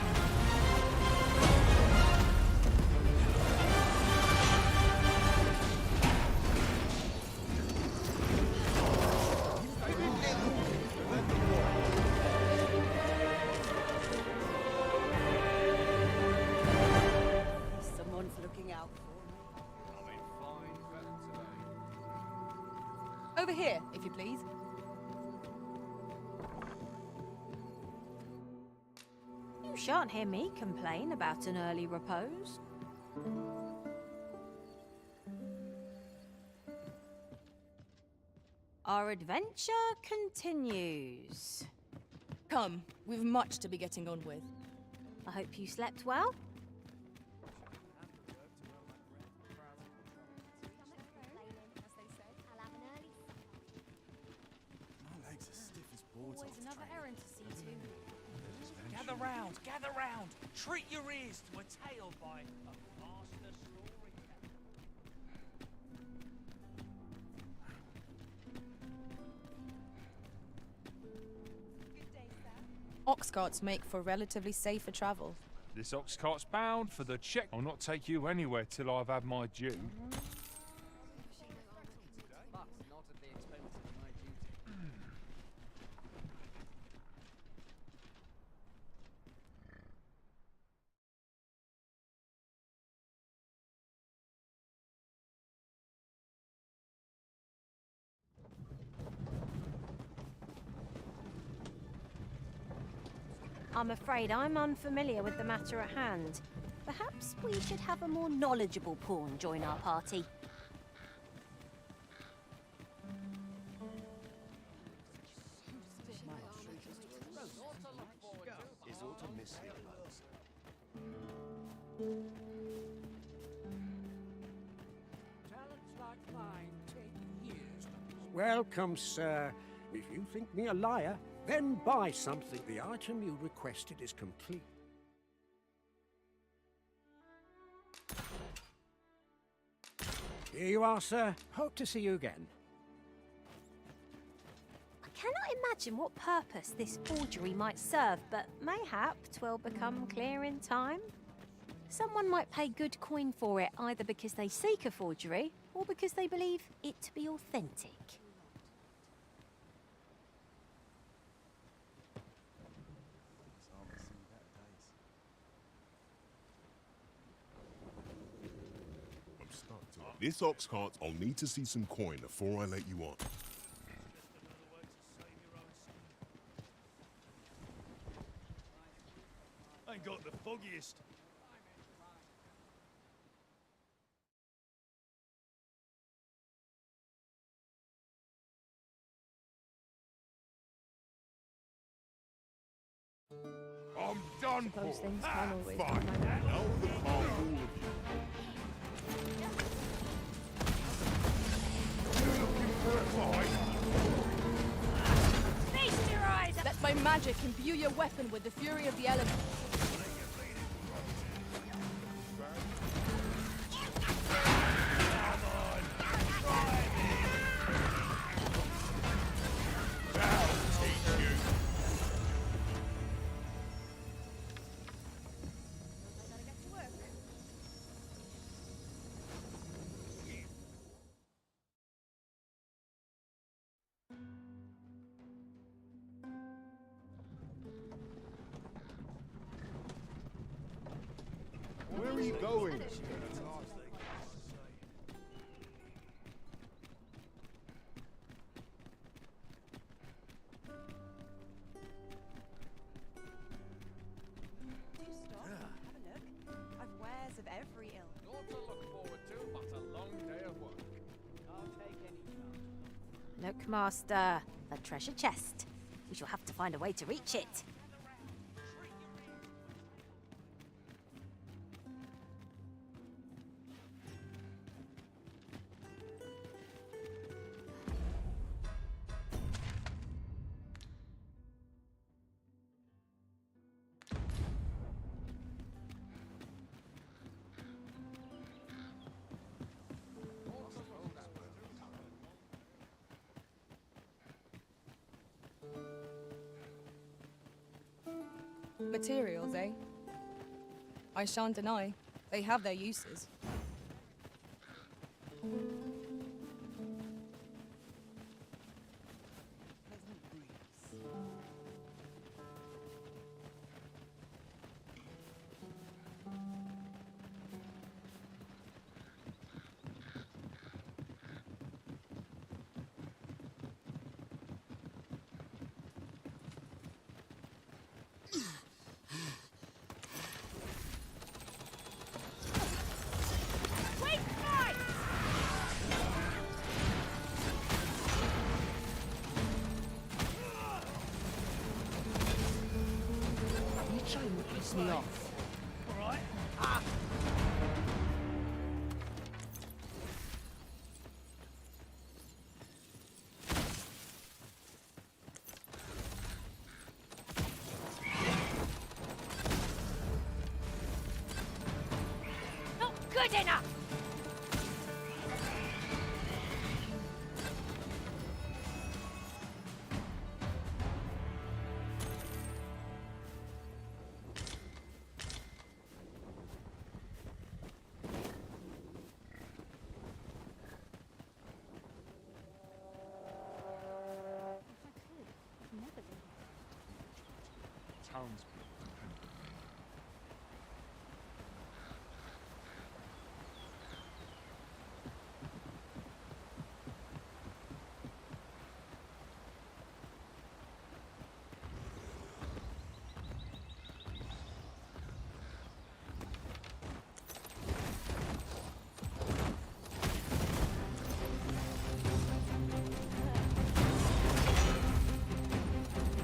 Someone's looking out for me. I'm in fine weather today. Over here, if you please. You shan't hear me complain about an early repose. Our adventure continues. Come, we've much to be getting on with. I hope you slept well. My legs are stiff as boards. Always another errand to see to. Gather round, gather round. Treat your ears to a tale by a master storyteller. Ox carts make for relatively safer travel. This ox cart's bound for the check. I'll not take you anywhere till I've had my due. But not at the expense of my duty. I'm afraid I'm unfamiliar with the matter at hand. Perhaps we should have a more knowledgeable pawn join our party. Is autumn miss here? Talents like mine take years. Welcome, sir. If you think me a liar, then buy something. The item you requested is complete. Here you are, sir. Hope to see you again. I cannot imagine what purpose this forgery might serve, but mayhap 'twill become clear in time. Someone might pay good coin for it, either because they seek a forgery, or because they believe it to be authentic. This ox cart, I'll need to see some coin before I let you on. I ain't got the foggiest. I'm done for. Suppose things can't always go Fine. my way. Now the calm all of you. Feast your eyes! Let my magic imbue your weapon with the fury of the elements. Where are you going? Do stop, have a look. I've wares of every ilk. Master. A treasure chest. We shall have to find a way to reach it. Materials, eh? I shan't deny, they have their uses. Me off. All right. Not good enough! Townspeople.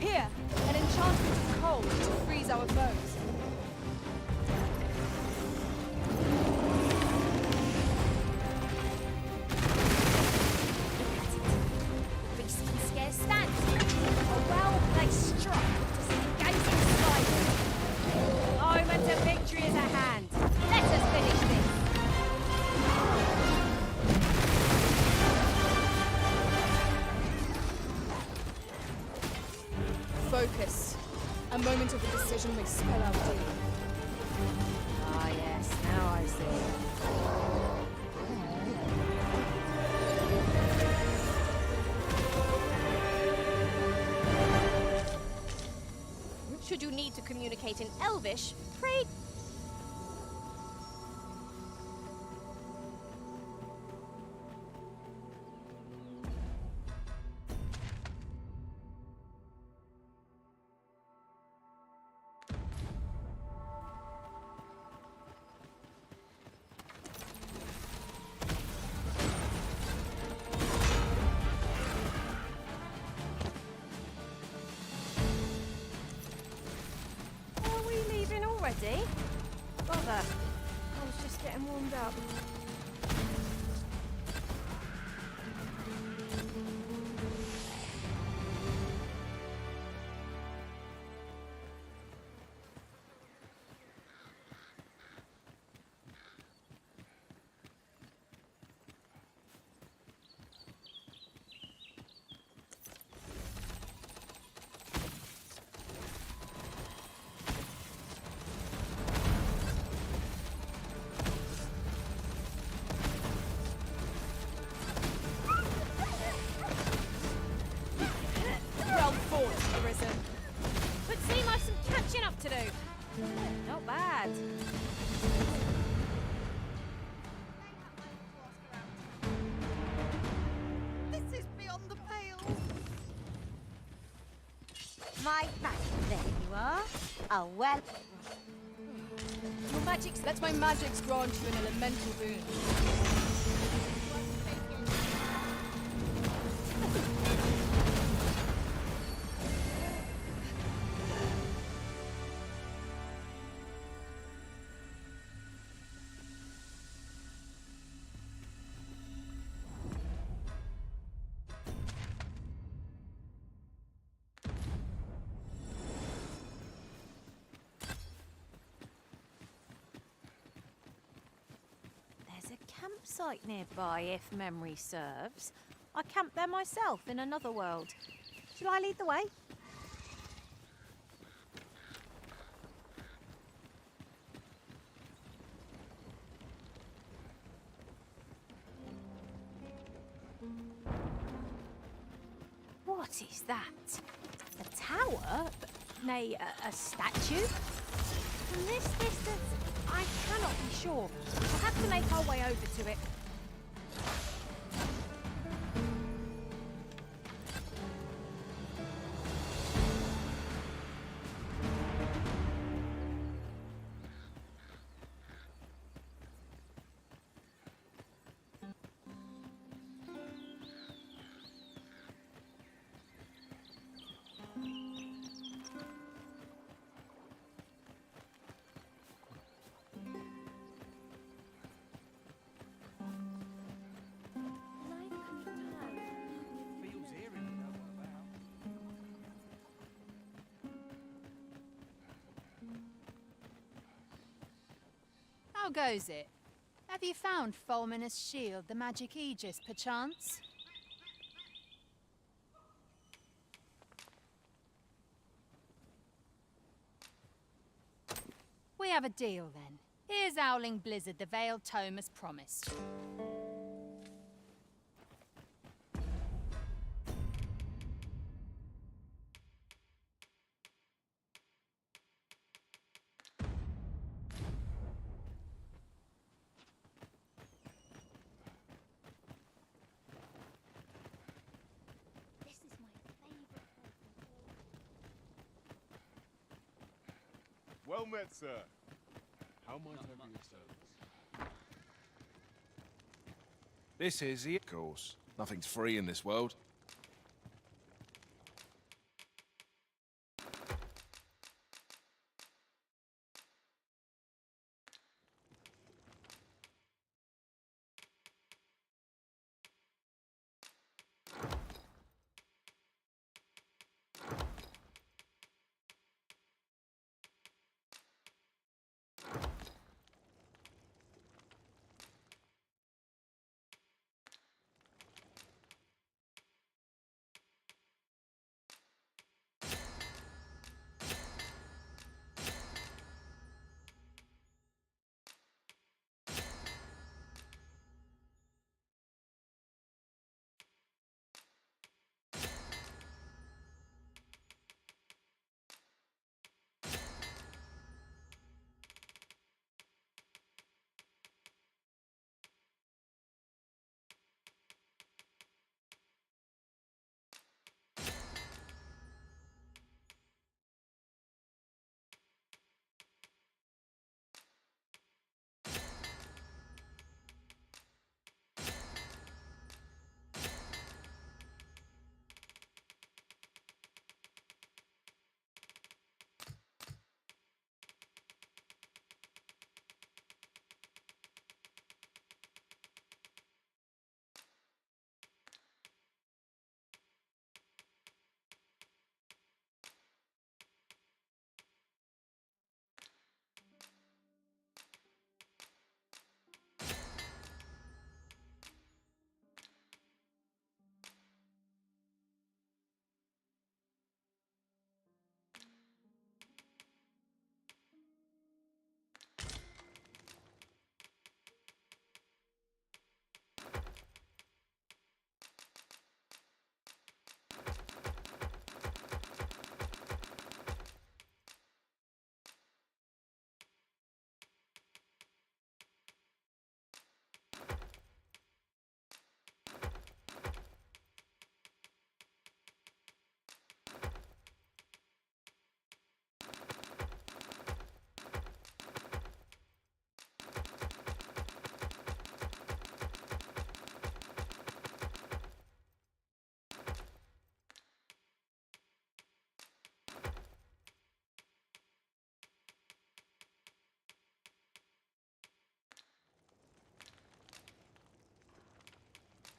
Here, an enchantment of cold to freeze our foes. Beast can scarce stand. A well-placed strike to see the gazing spider. Moment of victory is at hand. Let us finish this. Focus. A moment of a decision may spell out doom. Ah, yes, now I see. Should you need to communicate in Elvish, pray. Are we leaving already? Bother. I was just getting warmed up. Well fought, Arisen. But seem I've some catching up to do. Not bad. This is beyond the pale. My back. There you are. Oh, well. Your magics, let my magics grant you an elemental boon. campsite nearby, if memory serves. I camped there myself in another world. Shall I lead the way? What is that? A tower? Nay, a statue? From this distance, I cannot be sure. We'll have to make our way over to it. How goes it? Have you found Fulminous Shield, the magic Aegis, perchance? We have a deal then. Here's Owling Blizzard, the Veiled Tome as promised. Well met, sir. How might I be of service? This is the... Of course. Nothing's free in this world.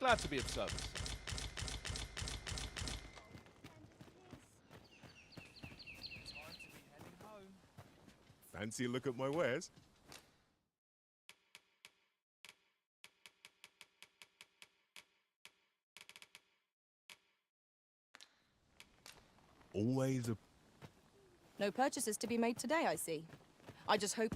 Glad to be of service. Fancy a look at my wares? Always a... No purchases to be made today, I see. I just hope...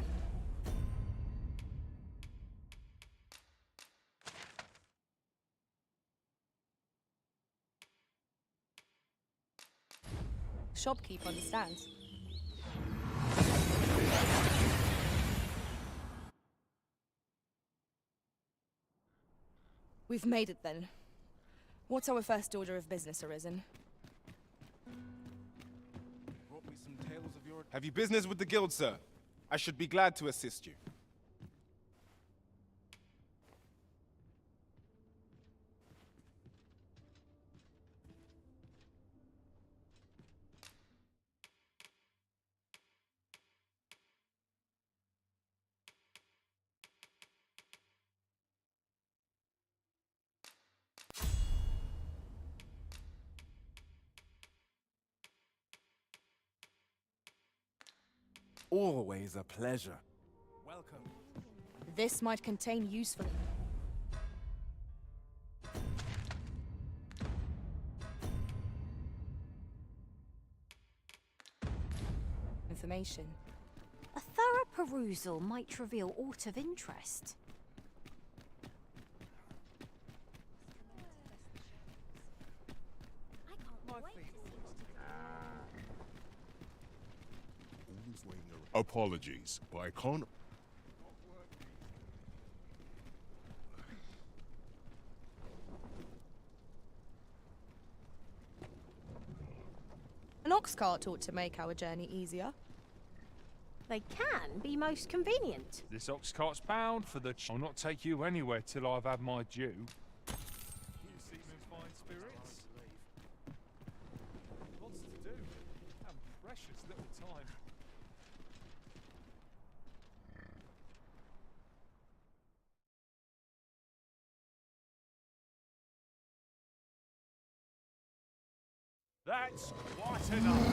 Shopkeep understands. We've made it then. What's our first order of business, Arisen? Brought me some tales of your... Have you business with the guild, sir? I should be glad to assist you. Always a pleasure. Welcome. This might contain useful... information. A thorough perusal might reveal aught of interest. Apologies, but I can't... An ox cart ought to make our journey easier. They can be most convenient. This ox cart's bound for the... I'll not take you anywhere till I've had my due. You seem in fine spirits. Lots to do. And precious little time. That's quite enough.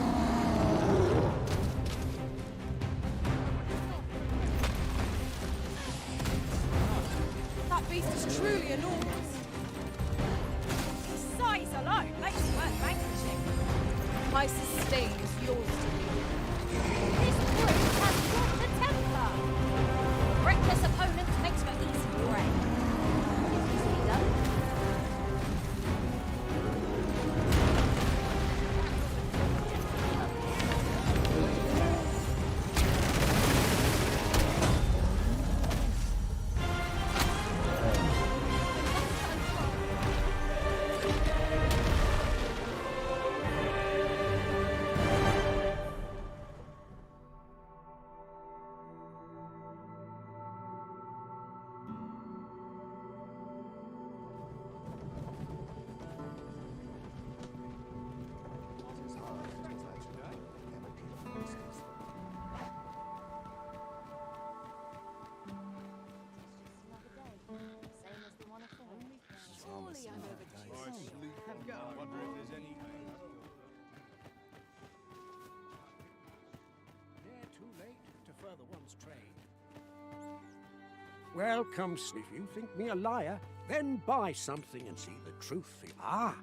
That beast is truly enormous. His size alone makes it worth vanquishing. My sustain is yours to lead. This brute has got the temper. Reckless opponent makes for easy prey. Easily done. Welcome, if you think me a liar, then buy something and see the truth. Ah,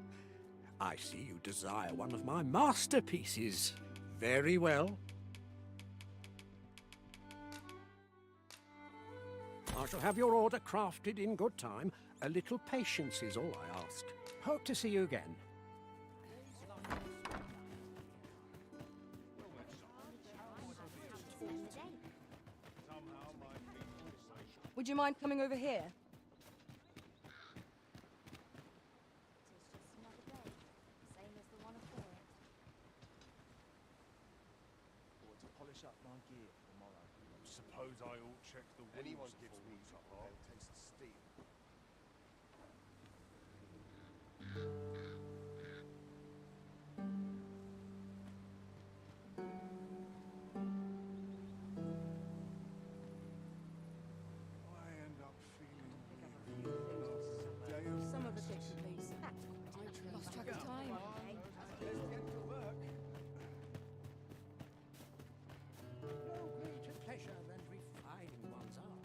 I see you desire one of my masterpieces. Very well. I shall have your order crafted in good time. A little patience is all I ask. Hope to see you again. Would you mind coming over here? To polish up my gear for tomorrow. Suppose I ought check the wheels. Anyone gives me trouble, they'll taste steel. Some of the picture, please. Lost track of time. No greater pleasure than refining one's art.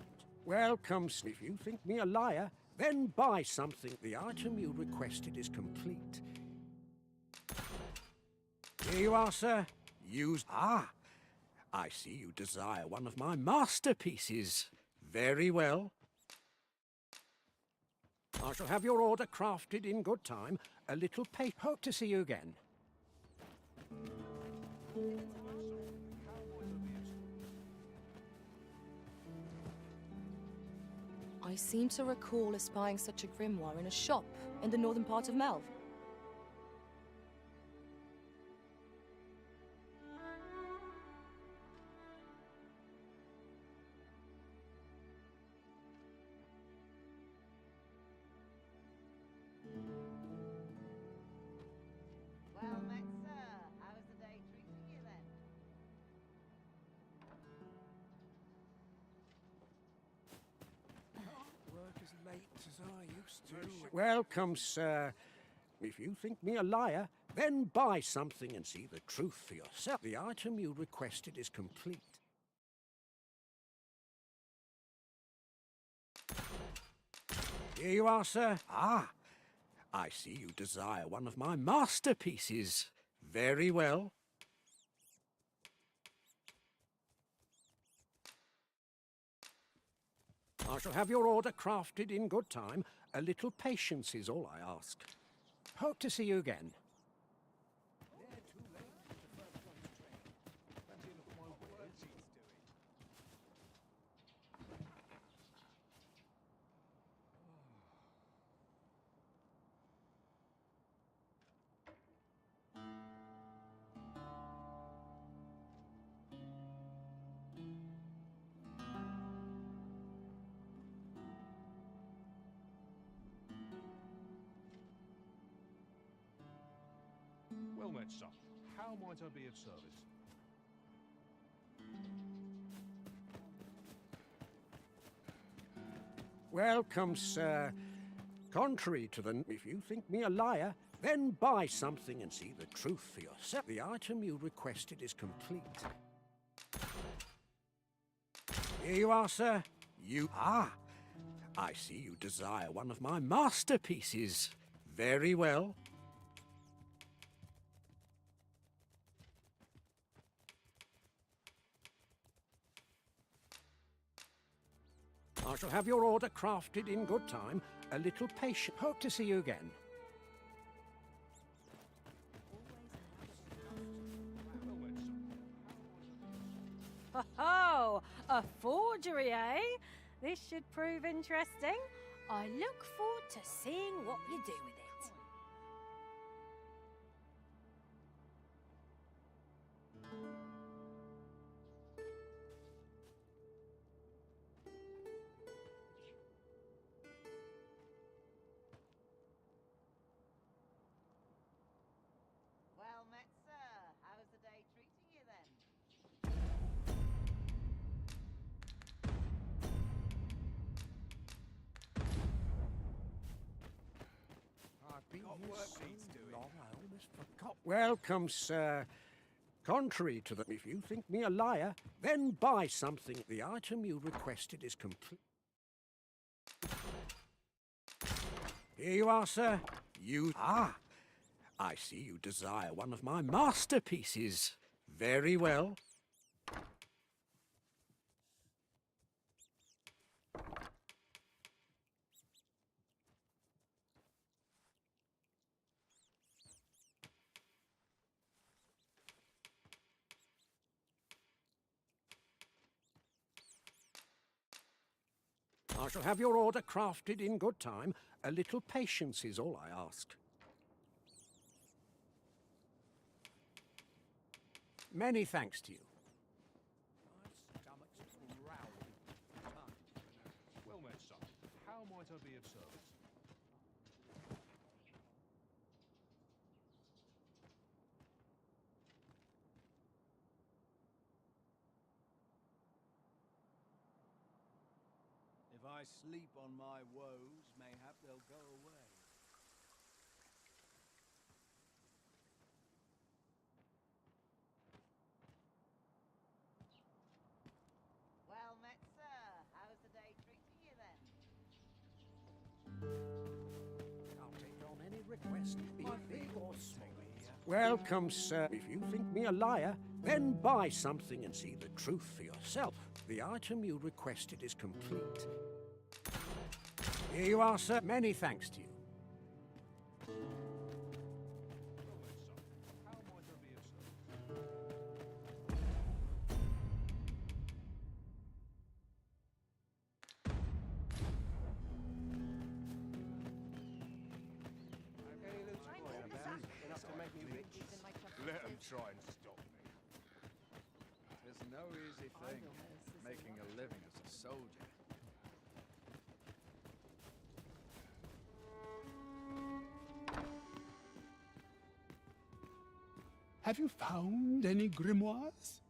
Welcome, if you think me a liar, then buy something. The item you requested is complete. Here you are, sir. Use... Ah! I see you desire one of my masterpieces. Very well. I shall have your order crafted in good time. A little hope to see you again. I seem to recall espying such a grimoire in a shop in the northern part of Melv. Well met, sir. How's the day treating you then? Work as late as I used to. Welcome, sir. If you think me a liar, then buy something and see the truth for yourself. The item you requested is complete. Here you are, sir. Ah, I see you desire one of my masterpieces. Very well. I shall have your order crafted in good time. A little patience is all I ask. Hope to see you again. Well met, son. How might I be of service? Welcome, sir. Contrary to the... If you think me a liar, then buy something and see the truth for yourself. The item you requested is complete. Here you are, sir. You... Ah! I see you desire one of my masterpieces. Very well. I shall have your order crafted in good time. A little patience. Hope to see you again. Oh, a forgery, eh? This should prove interesting. I look forward to seeing what you do with it. Well met, sir. How's the day treating you then? I've been here so long, I almost forgot. Welcome, sir. Contrary to the... If you think me a liar, then buy something. The item you requested is complete. Here you are, sir. You... Ah! I see you desire one of my masterpieces. Very well. I shall have your order crafted in good time. A little patience is all I ask. Many thanks to you. My stomach's growling. Well met, son. How might I be of service? If I sleep on my woes, mayhap they'll go away. Well met, sir. How's the day treating you then? I'll take on any request, be it big or small. Welcome, sir. If you think me a liar, then buy something and see the truth for yourself. The item you requested is complete. Here you are, sir. Many thanks to you. Let him try and stop me. It's no easy thing, making a living as a soldier. Have you found any grimoires?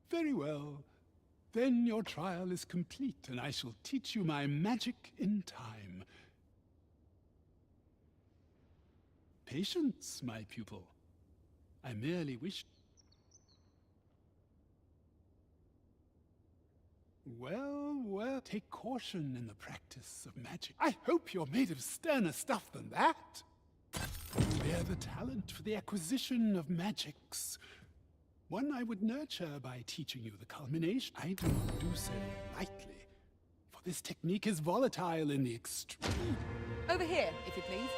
Very well. Then your trial is complete, and I shall teach you my magic in time. Patience, my pupil. I merely wish... Well, take caution in the practice of magic. I hope you're made of sterner stuff than that. You bear the talent for the acquisition of magics. One I would nurture by teaching you the culmination. I do not do so lightly, for this technique is volatile in the extreme. Over here, if you please.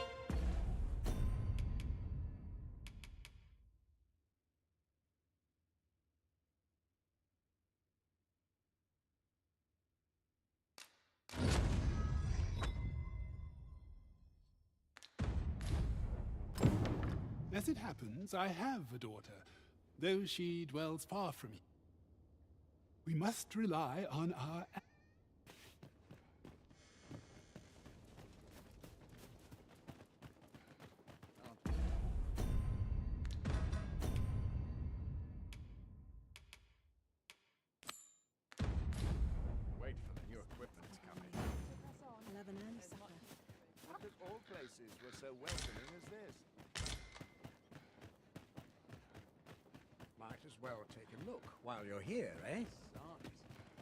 As it happens, I have a daughter, though she dwells far from me. We must rely on our... Wait for the new equipment to come in. I'll have an early supper. Not that all places were so welcoming as this. Might as well take a look while you're here, eh?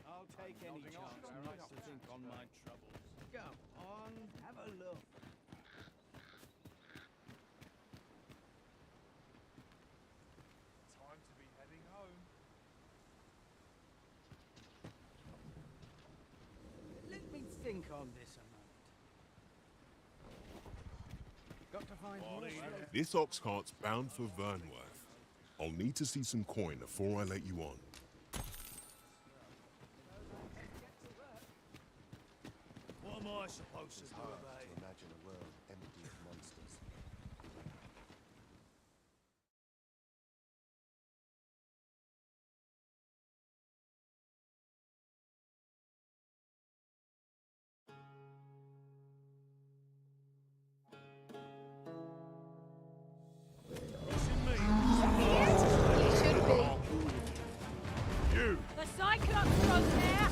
I'll take any chance not to think on my troubles. Come on, have a look. Time to be heading home. Let me think on this a moment. Got to find more. This ox cart's bound for Vernworth. I'll need to see some coin before I let you on. What am I supposed to do about it? Imagine a world empty of monsters. You! The Cyclops was there!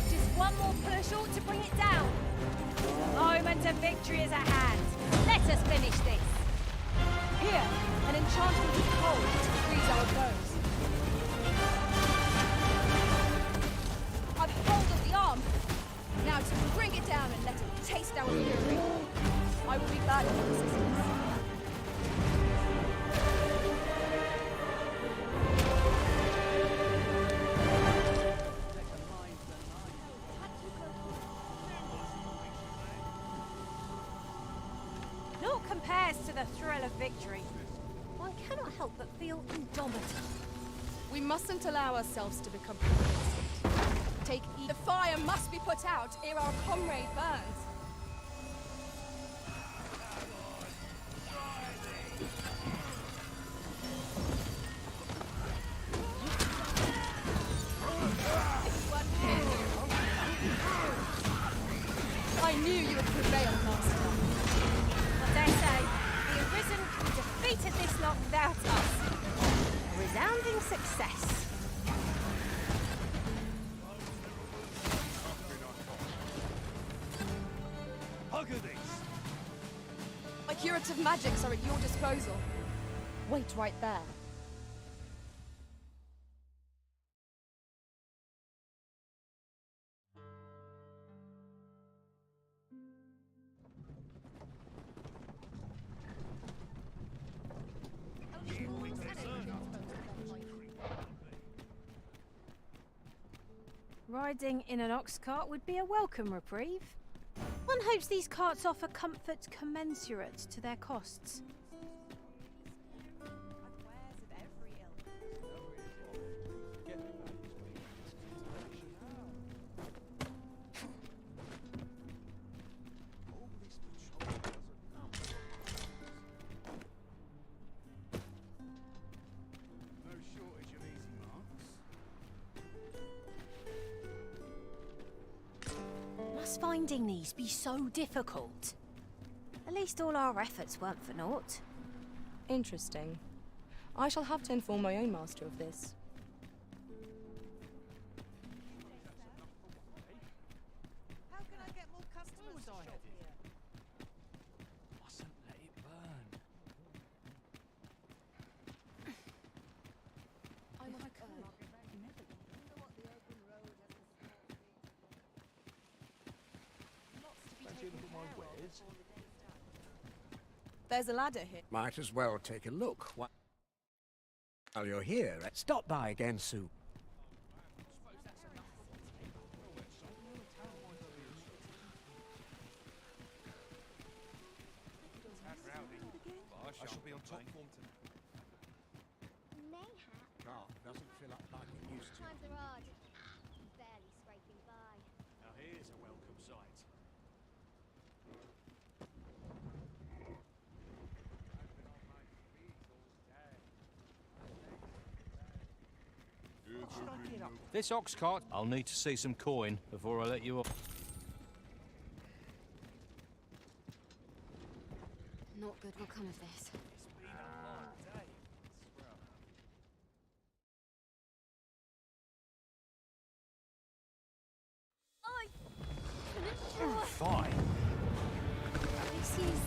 Just one more push ought to bring it down. Moment of victory is at hand. Let us finish this. Here, an enchantment of cold to freeze our foes. I've hold of the arm. Now to bring it down and let it taste our fury. I will be glad of your assistance. Naught compares to the thrill of victory. One cannot help but feel indomitable. We mustn't allow ourselves to become complacent. Take the fire must be put out ere our comrade burns. I knew you would prevail, Master. I dare say, the Arisen could have defeated this lot without us. A resounding success. Hugger these! My curative magics are at your disposal. Wait right there. Riding in an ox cart would be a welcome reprieve. One hopes these carts offer comfort commensurate to their costs. No shortage of easy marks. Must finding these be so difficult? At least all our efforts weren't for naught. Interesting. I shall have to inform my own master of this. How can I get more customers to shop here? Mustn't let it burn. I'm a cook. Fancy a look at my wares? There's a ladder here. Might as well take a look while you're here. Stop by again soon. I shall be on top form tonight. Mayhap. Craft doesn't fill up like it used to. Times are hard. Barely scraping by. Now here's a welcome sight. This ox cart, I'll need to see some coin before I let you off. Not good will come of this. Fine. This is...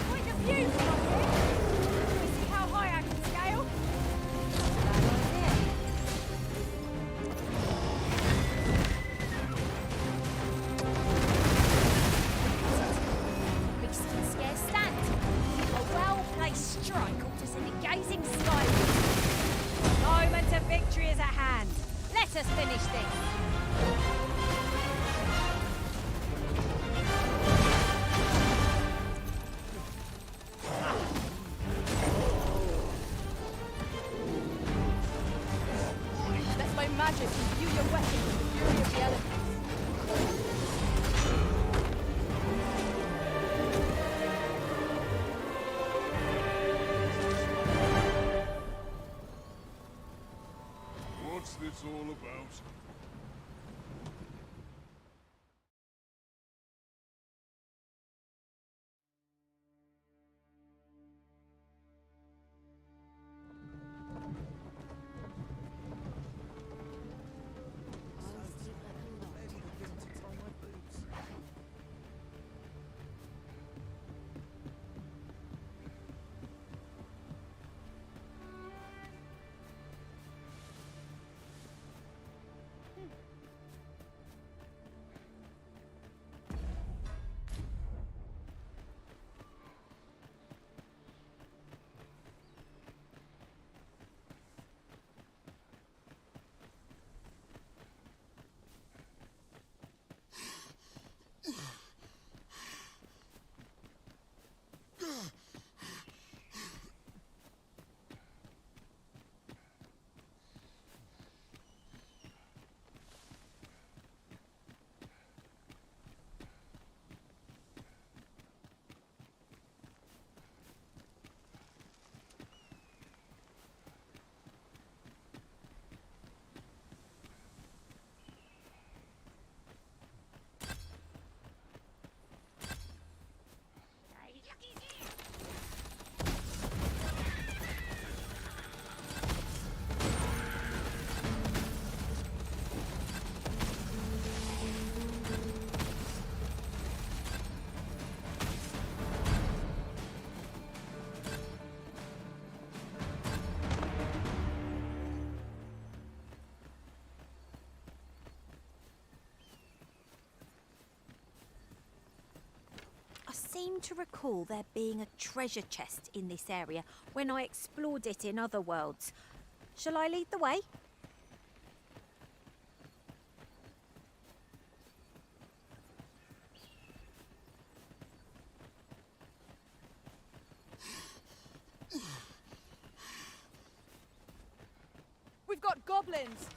Quite a view from here. Can we see how high I can scale? Bad idea. Beast can scarce stand. A well-placed strike alters in the gazing skyward. The moment of victory is at hand. Let us finish this. Let my magic imbue your weapon with the fury of the elements. What's this all about? seem to recall there being a treasure chest in this area when I explored it in other worlds. Shall I lead the way? We've got goblins!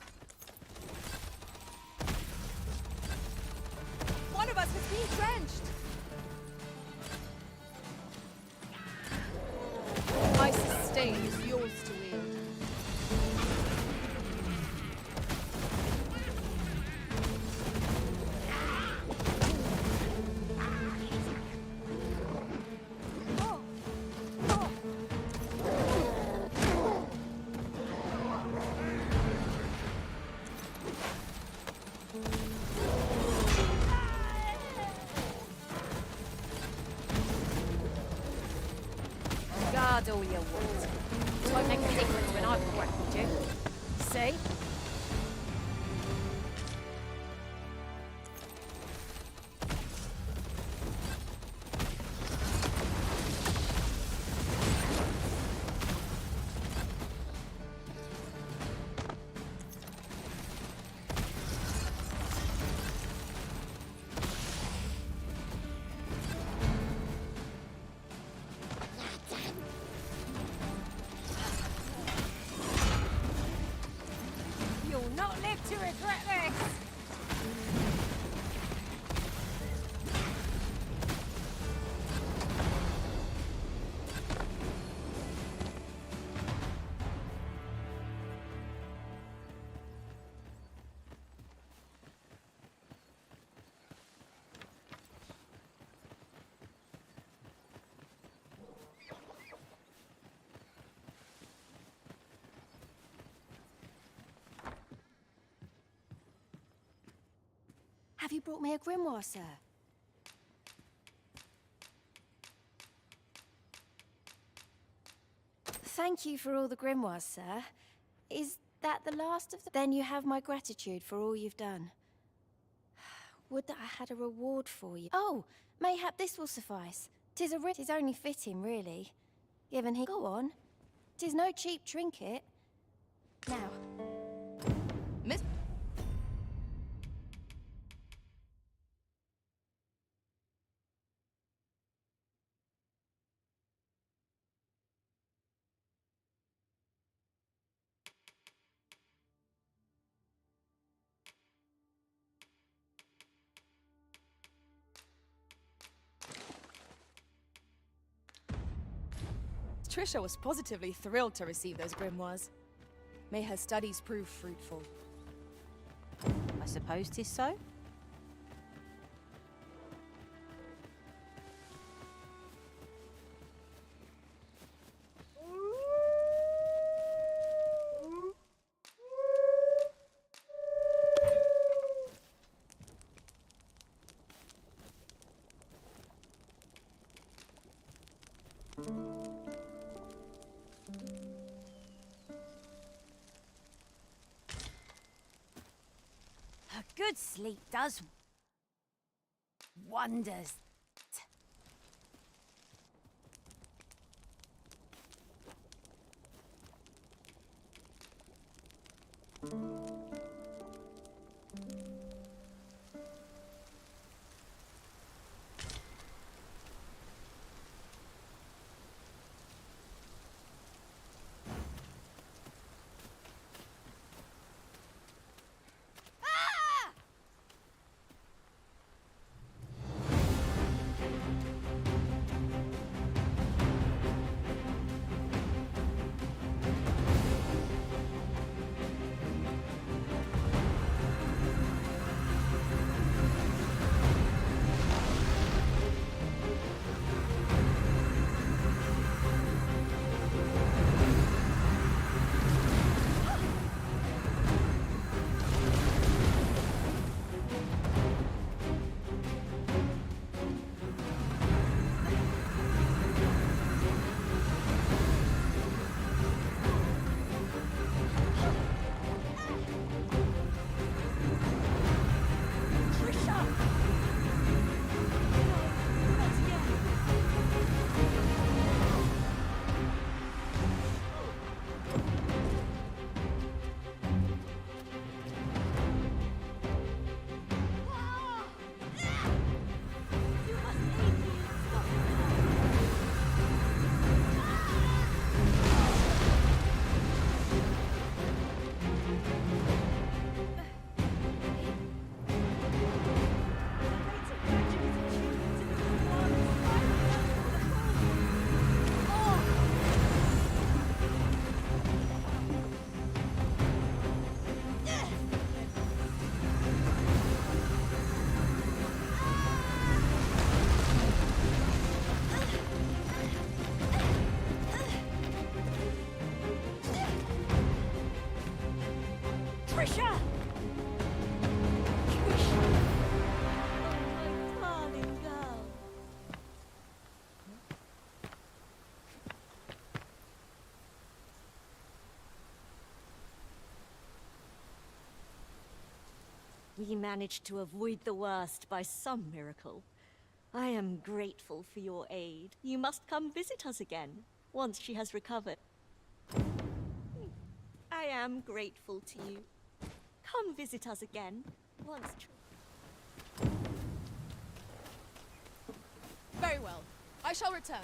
One of us has been drenched! My sustain is yours to wield. Guard all you want. It won't make a difference when I've grappled you. See? You'll not live to regret this! Have you brought me a grimoire, sir? Thank you for all the grimoires, sir. Is that the last of them? Then you have my gratitude for all you've done. Would that I had a reward for you. Oh, mayhap this will suffice. 'Tis only fitting, really. Given he... Go on. 'Tis no cheap trinket. Now. Miss... Trisha was positively thrilled to receive those grimoires. May her studies prove fruitful. I suppose 'tis so. A good sleep does wonders. Trisha! My darling girl. We managed to avoid the worst by some miracle. I am grateful for your aid. You must come visit us again, once she has recovered. I am grateful to you. Come visit us again, once... Very well. I shall return.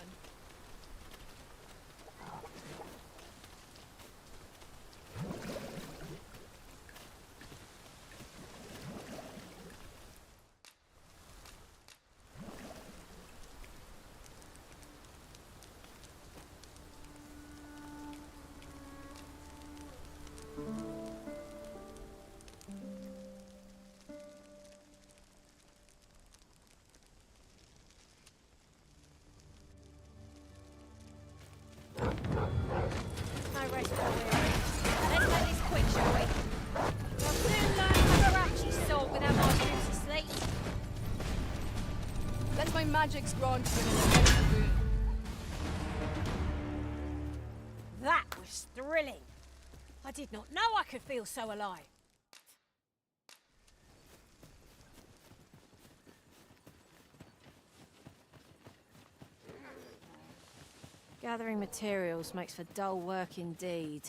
No rest for weary. Let's make this quick, shall we? I'll soon learn how to actually sword without my troops asleep. Let my magics grant you an elemental boon. That was thrilling. I did not know I could feel so alive. Gathering materials makes for dull work indeed.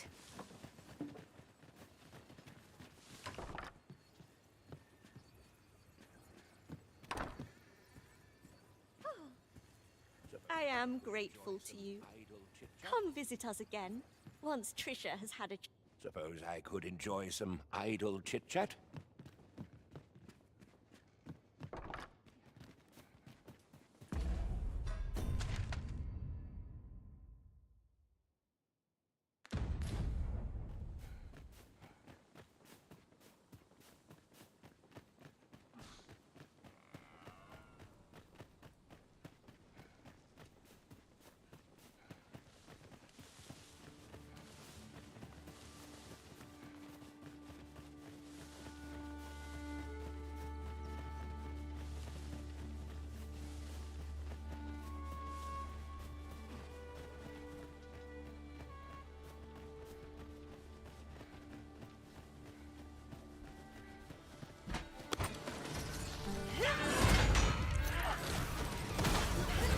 I am grateful to you. Come visit us again, once Trisha has had a... Suppose I could enjoy some idle chit-chat?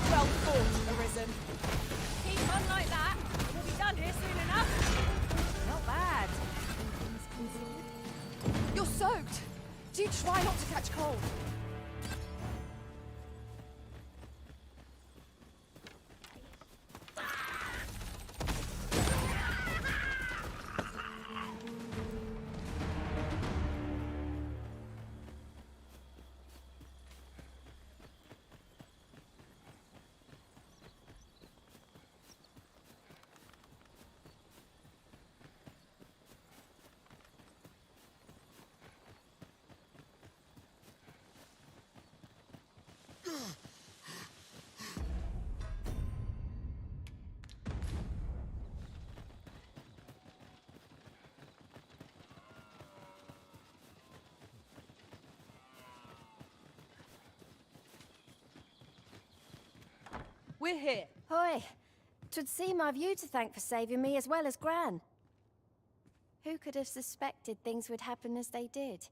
Well fought, Arisen. Keep on like that. We'll be done here soon enough. Not bad. You're soaked. Do try not to catch cold. We're here. Hoy, 'twould seem I've you to thank for saving me as well as Gran. Who could have suspected things would happen as they did?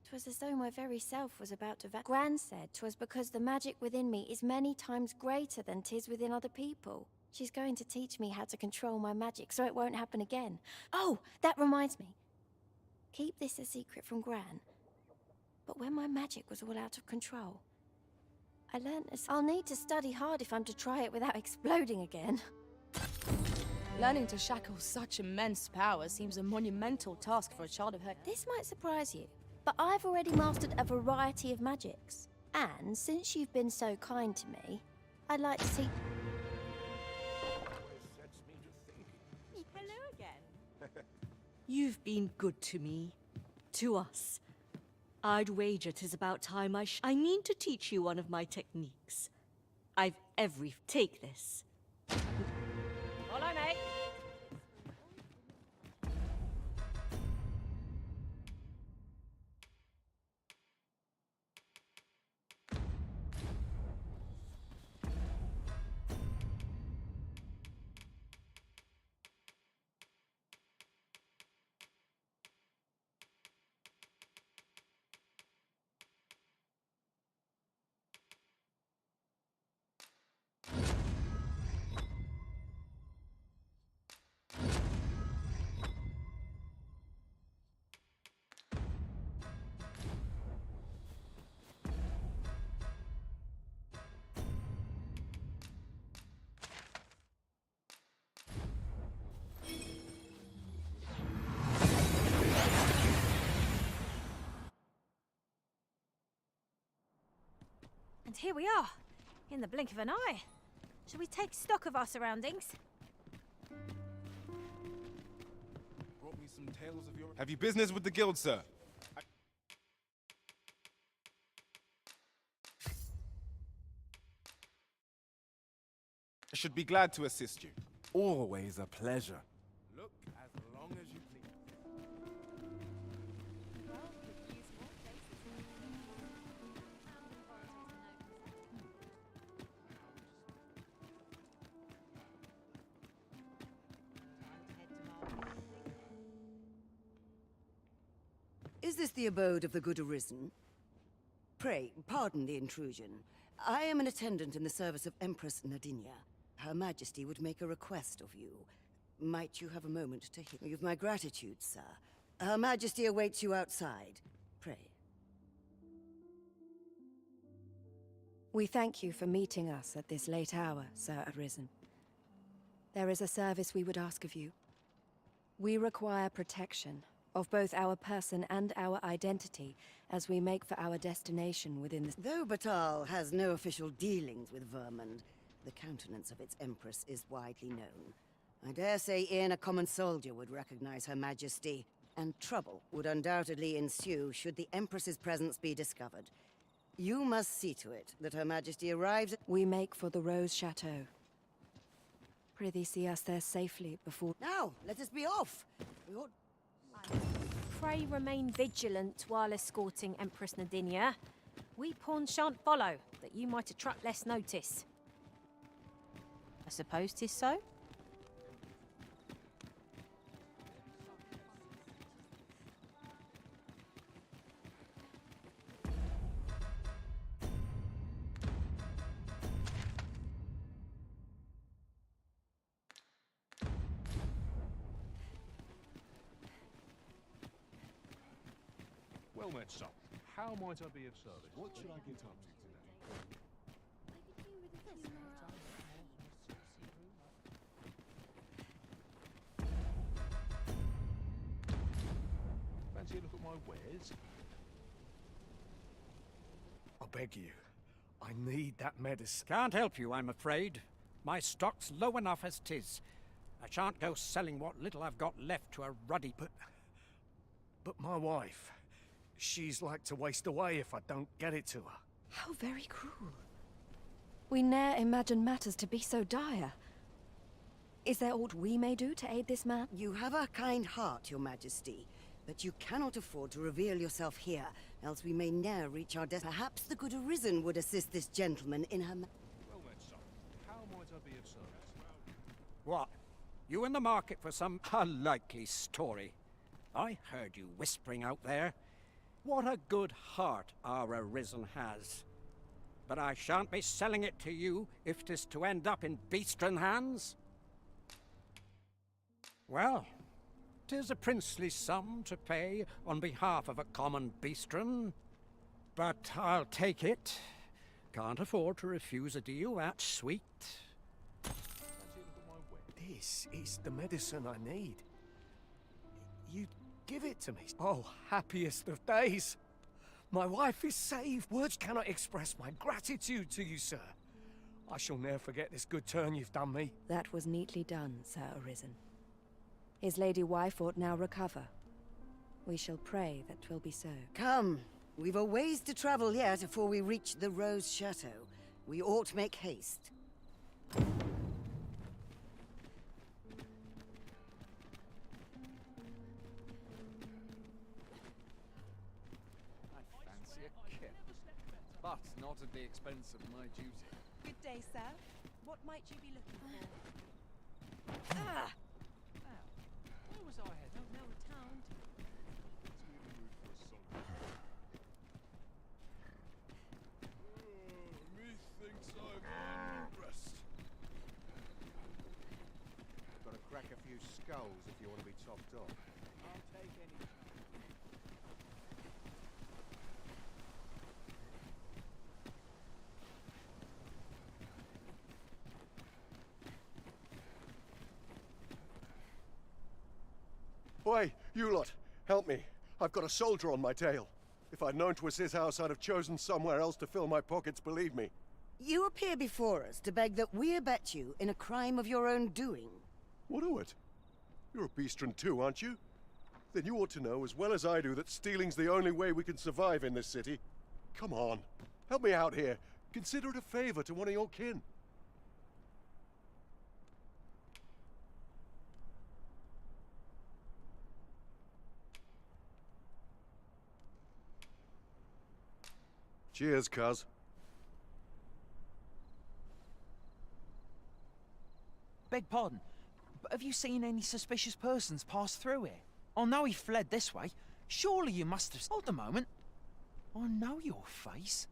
'Twas as though my very self was about to Gran said 'twas because the magic within me is many times greater than 'tis within other people. She's going to teach me how to control my magic so it won't happen again. Oh, that reminds me. Keep this a secret from Gran. But when my magic was all out of control, I learned this. I'll need to study hard if I'm to try it without exploding again. Learning to shackle such immense power seems a monumental task for a child of her. This might surprise you, but I've already mastered a variety of magics. And since you've been so kind to me, I'd like to see... Hello again. You've been good to me. To us. I'd wager 'tis about time I mean to teach you one of my techniques. I've every... Take this. Follow me. here we are, in the blink of an eye. Shall we take stock of our surroundings? Brought me some tales of your... Have you business with the guild, sir? I should be glad to assist you. Always a pleasure. Look as long as you please. Is this the abode of the Good Arisen? Pray, pardon the intrusion. I am an attendant in the service of Empress Nadinia. Her Majesty would make a request of you. Might you have a moment to hear? You've my gratitude, sir. Her Majesty awaits you outside. Pray. We thank you for meeting us at this late hour, Sir Arisen. There is a service we would ask of you. We require protection of both our person and our identity as we make for our destination within the... Though Batal has no official dealings with Vermund, the countenance of its Empress is widely known. I dare say even a common soldier would recognize Her Majesty, and trouble would undoubtedly ensue should the Empress's presence be discovered. You must see to it that Her Majesty arrives at... We make for the Rose Chateau. Prithee see us there safely before... Now, let us be off! We ought... Pray remain vigilant while escorting Empress Nadinia. We pawns shan't follow, that you might attract less notice. I suppose 'tis so? Well met, son. How might I be of service? What should I get up to today? Fancy a look at my wares? I beg you. I need that medicine. Can't help you, I'm afraid. My stock's low enough as 'tis. I shan't go selling what little I've got left to a ruddy... But my wife... she's like to waste away if I don't get it to her. How very cruel. We ne'er imagined matters to be so dire. Is there aught we may do to aid this man? You have a kind heart, Your Majesty, but you cannot afford to reveal yourself here, else we may ne'er reach our death. Perhaps the Good Arisen would assist this gentleman in her... Well met, son. How might I be of service? What? You in the market for some unlikely story? I heard you whispering out there. What a good heart our Arisen has. But I shan't be selling it to you if 'tis to end up in beastren hands. Well, 'tis a princely sum to pay on behalf of a common beastren. But I'll take it. Can't afford to refuse a deal that sweet. This is the medicine I need. You'd give it to me. Oh, happiest of days. My wife is saved. Words cannot express my gratitude to you, sir. I shall never forget this good turn you've done me. That was neatly done, Sir Arisen. His lady wife ought now recover. We shall pray that 'twill be so. Come, we've a ways to travel yet before we reach the Rose Chateau. We ought make haste. But not at the expense of my duty. Good day, sir. What might you be looking for? Ah! Now, where was I headed? No town. Methinks I'm under rest. Got to crack a few skulls if you want to be topped off. I'll take any. Oi, you lot, help me. I've got a soldier on my tail. If I'd known 'twas his house, I'd have chosen somewhere else to fill my pockets, believe me. You appear before us to beg that we abet you in a crime of your own doing. What o' it? You're a beastron too, aren't you? Then you ought to know as well as I do that stealing's the only way we can survive in this city. Come on, help me out here. Consider it a favor to one of your kin. Cheers, cuz. Beg pardon, but have you seen any suspicious persons pass through here? I know he fled this way. Surely you must have... Hold a moment. I know your face.